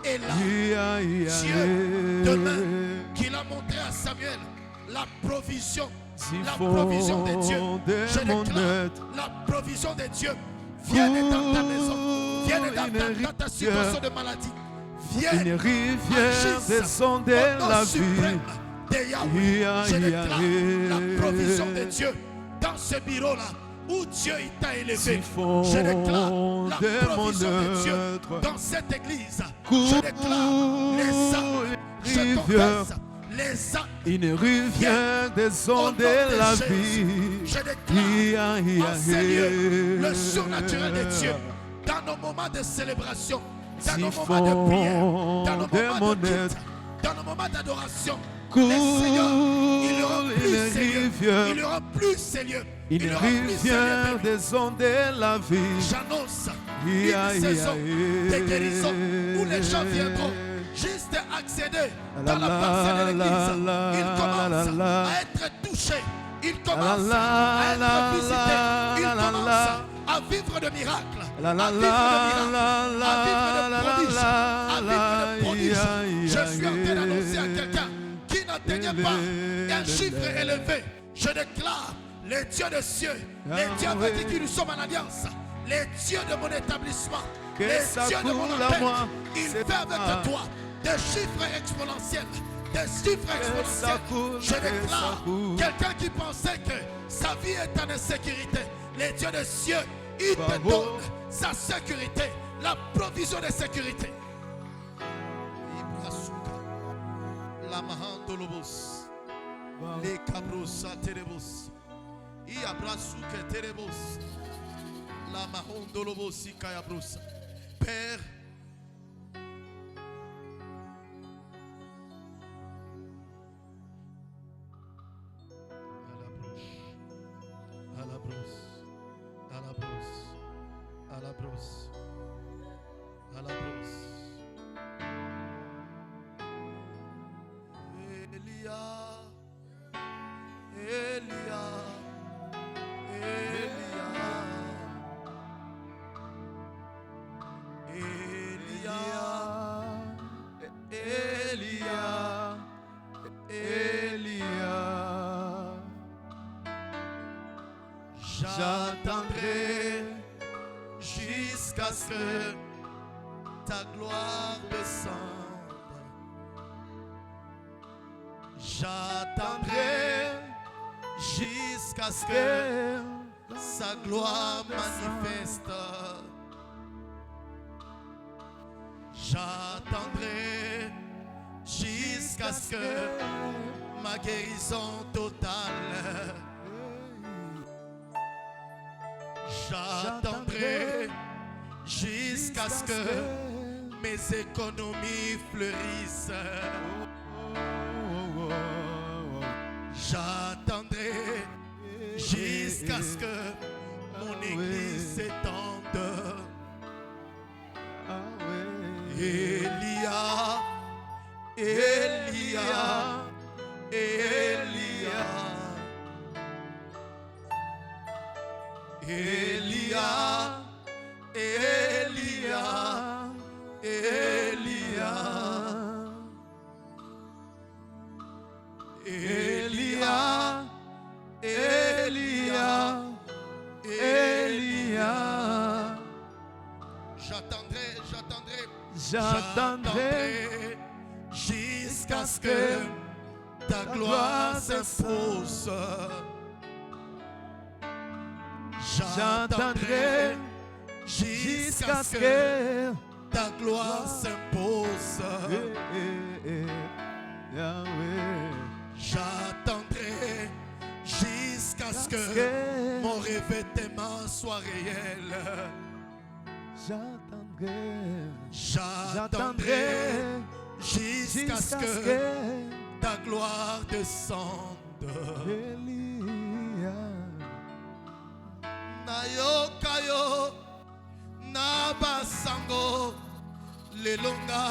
vie. est là. Dieu, demain, qu'il a montré à Samuel la provision de Dieu. Je déclare la provision de Dieu. Viens dans ta maison. Viens dans ta situation de maladie. Viens. Une rivière des ondes de la vie. Je déclare la provision de Dieu dans ce bureau-là où Dieu t'a élevé. Je déclare la provision de Dieu dans cette église. Je déclare les âmes. Je confesse les âmes. Une rivière des ondes de la vie. Je déclare en ces lieux le surnaturel de Dieu dans nos moments de célébration, dans nos moments de prière, dans nos moments de culte, dans nos moments d'adoration. Les Seigneurs, il rend plus ces lieux. Il rend plus ces lieux. Une rivière des ondes de la vie. J'annonce une saison de guérison où les gens viendront juste accéder dans la parcelle de l'église. Ils commencent à être touchés. Ils commencent à être visités. Ils commencent à vivre de miracles, à vivre de prodiges. Je suis en train d'annoncer à quelqu'un qui n'atteignait pas un chiffre élevé. Je déclare les dieux des cieux, les dieux avec qui nous sommes en alliance, les dieux de mon établissement, les dieux de mon appel, ils fait avec toi des chiffres exponentiels, des chiffres exponentiels. Je déclare quelqu'un qui pensait que sa vie est en insécurité, les dieux des cieux, ils te donnent sa sécurité, la provision de sécurité. La mahandolobos, les cabros terebos, iabrasuke terebos, la mahondolobos ikayabros. Père, à la brosse, à la brosse, à la brosse, à la brosse. Elia, jusqu'à ce que ta gloire descende. J'attendrai jusqu'à ce que sa gloire manifeste. J'attendrai jusqu'à ce que ma guérison totale. J'attendrai jusqu'à ce que mes économies fleurissent. J'attendrai jusqu'à ce que mon église s'étende. Elia, Elia, Elia, Elia, Elia, Elia, Elia, Elia, Elia. J'attendrai jusqu'à ce que ta gloire s'impose. J'attendrai jusqu'à ce que ta gloire s'impose. J'attendrai jusqu'à ce que mon revêtement soit réel. J'attendrai jusqu'à ce que ta gloire descende. Nayokayo nabasango lelonga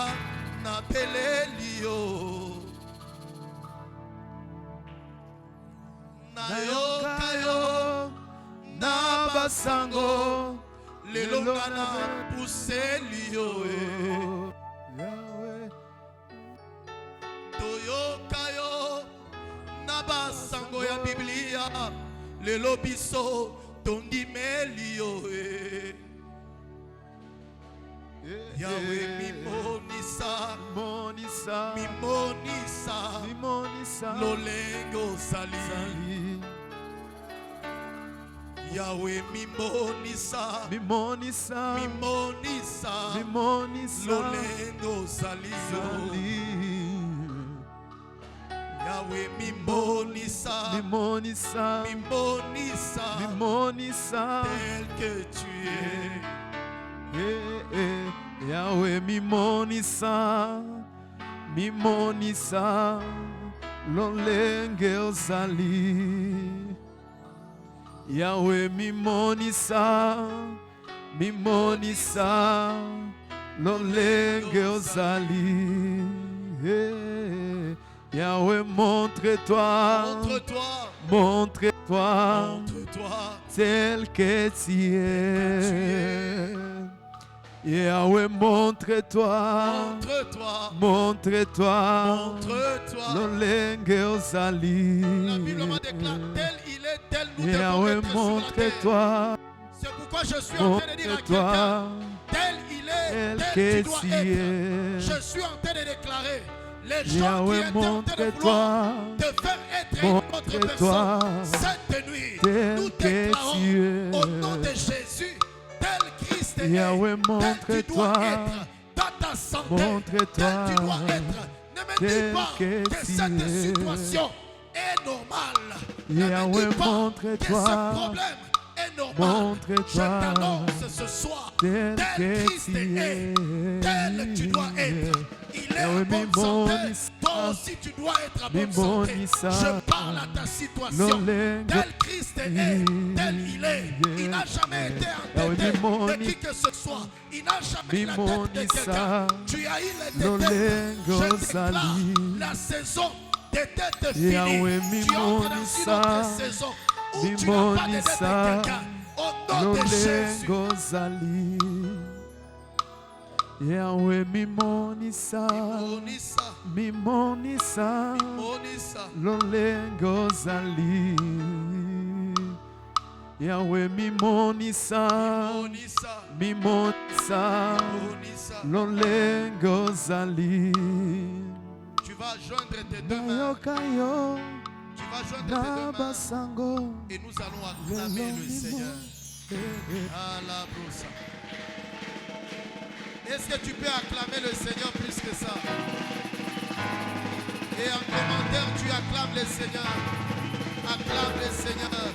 na pelelio. Nayokayo nabasango lelonga na puselio. Toyokayo nabasango ya Biblia lelo biso tondimelio. Yahweh mimonisa, mimonisa, lolengo sali. Yahweh mimonisa, lolengo sali. Yahweh mimonisa, tel que tu es. Yahweh mimonisa, lolenge ozali. Yahweh mimonisa, lolenge ozali. Yahweh montre-toi, tel que tu es. Yahweh montre-toi, lolenge ozali. La Bible me déclare tel il est, tel nous Yahweh devons être sur la terre. montre-toi, C'est pourquoi je suis en train de dire à quelqu'un, tel il est, tel tu dois être. Je suis en train de déclarer, les gens qui étaient en train de vouloir te faire être une autre personne, cette nuit, nous déclarons au nom de Jésus, tel Christ est, tel tu dois être dans ta santé, tel tu dois être. Ne me dis pas que cette situation est normale. Ne me dis pas que ce problème est normal. Je t'annonce ce soir, tel Christ est, tel tu dois être. Il est en bonne santé. Toi aussi tu dois être en bonne santé. Je parle à ta situation. Tel Christ est, tel il est. Il n'a jamais été entêté de qui que ce soit. Il n'a jamais eu la tête de quelqu'un. Tu as eu les têtes. Je déclare la saison des têtes finie. Tu entres dans une autre saison où tu n'as pas de tête de quelqu'un. Au nom de Jésus. Yahweh mimonisa, lolengo zali. Yahweh mimonisa, mimonisa, lolengo zali. Tu vas joindre tes deux mains. Tu vas joindre tes deux mains. Et nous allons acclamer le Seigneur. Est-ce que tu peux acclamer le Seigneur plus que ça? Et en commentaire, tu acclames le Seigneur. Acclame le Seigneur.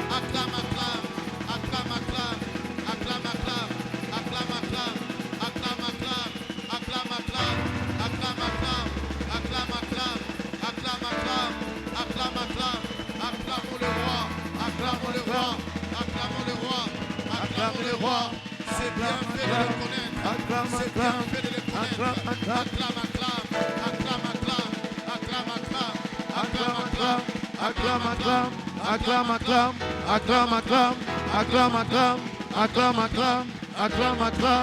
Acclame, acclame. Acclame, acclame. Acclame, acclame. Acclame, acclame. Acclame, acclame. Acclame, acclame. Acclame, acclame. Acclame, acclame. Acclame, acclame. Acclame, acclame. Acclamons le roi. Acclamons le roi. Acclamons le roi. Acclamons le roi. C'est bien fait de le connaître. C'est bien fait de le connaître. Acclame, acclame. Acclame, acclame. Acclame, acclame. Acclame, acclame. Acclame, acclame. Acclame, acclame. Acclame, acclame. Acclame, acclame. Acclame, acclame.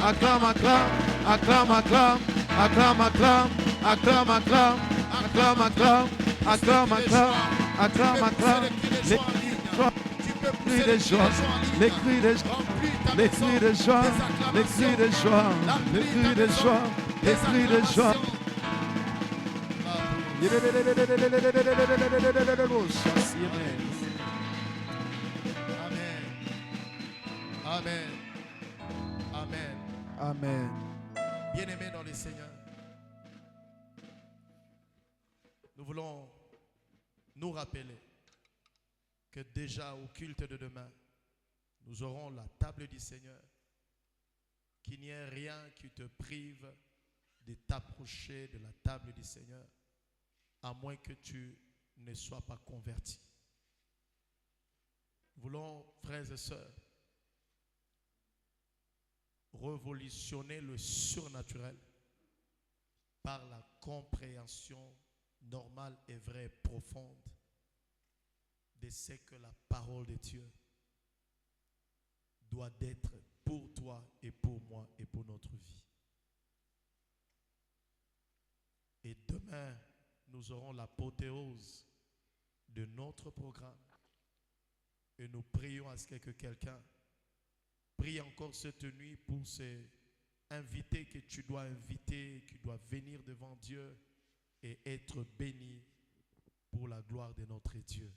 Acclame, acclame. Acclame, acclame. Acclame, acclame. Acclame, acclame. Acclame, acclame. Acclame, acclame. Acclame, acclame. Acclame, acclame. Les cris de joie, les cris de joie, les cris de joie, les cris de joie, les cris de joie, les cris de joie. Amen. Amen. Amen. Amen. Bien-aimés dans le Seigneur, nous voulons nous rappeler que déjà au culte de demain, nous aurons la table du Seigneur. Qu'il n'y ait rien qui te prive de t'approcher de la table du Seigneur, à moins que tu ne sois pas converti. Nous voulons, frères et sœurs, révolutionner le surnaturel par la compréhension normale et vraie, profonde de ce que la parole de Dieu doit être pour toi et pour moi et pour notre vie. Et demain, nous aurons l'apothéose de notre programme. Et nous prions à ce que quelqu'un prie encore cette nuit pour ces invités que tu dois inviter, qui doivent venir devant Dieu et être bénis pour la gloire de notre Dieu.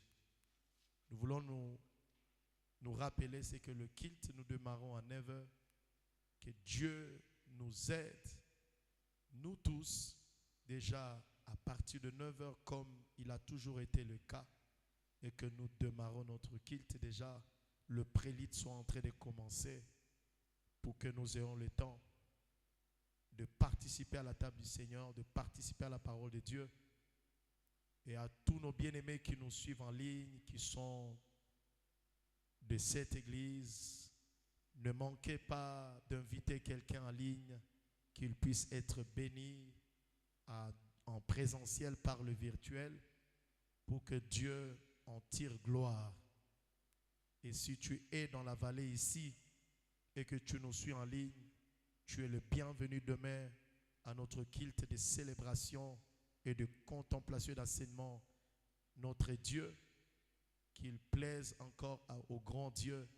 Nous voulons nous rappeler ce que le culte nous démarrons à 9h, que Dieu nous aide, nous tous, déjà à partir de 9h comme il a toujours été le cas, et que nous démarrons notre culte déjà, le prélude soit en train de commencer pour que nous ayons le temps de participer à la table du Seigneur, de participer à la parole de Dieu. Et à tous nos bien-aimés qui nous suivent en ligne, qui sont de cette église, ne manquez pas d'inviter quelqu'un en ligne, qu'il puisse être béni en présentiel par le virtuel, pour que Dieu en tire gloire. Et si tu es dans la vallée ici et que tu nous suis en ligne, tu es le bienvenu demain à notre culte de célébration et de contemplation et d'enseignement. Notre Dieu, qu'il plaise encore au grand Dieu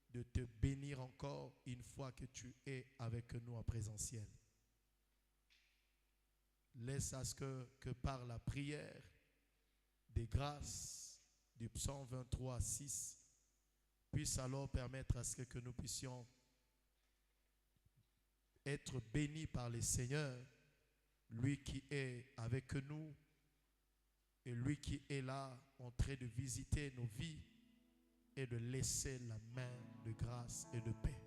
de te bénir encore une fois que tu es avec nous en présentiel. Laisse à ce que par la prière des grâces du psaume 23, 6 puisse alors permettre à ce que nous puissions être bénis par le Seigneur, lui qui est avec nous et lui qui est là en train de visiter nos vies et de laisser la main de grâce et de paix.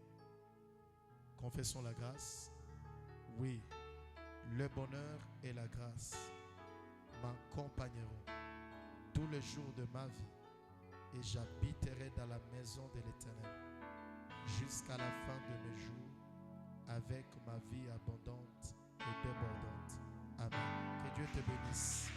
Confessons la grâce. Oui, le bonheur et la grâce m'accompagneront tous les jours de ma vie et j'habiterai dans la maison de l'Éternel jusqu'à la fin de mes jours avec ma vie abondante et débordante. Amen. Que Dieu te bénisse.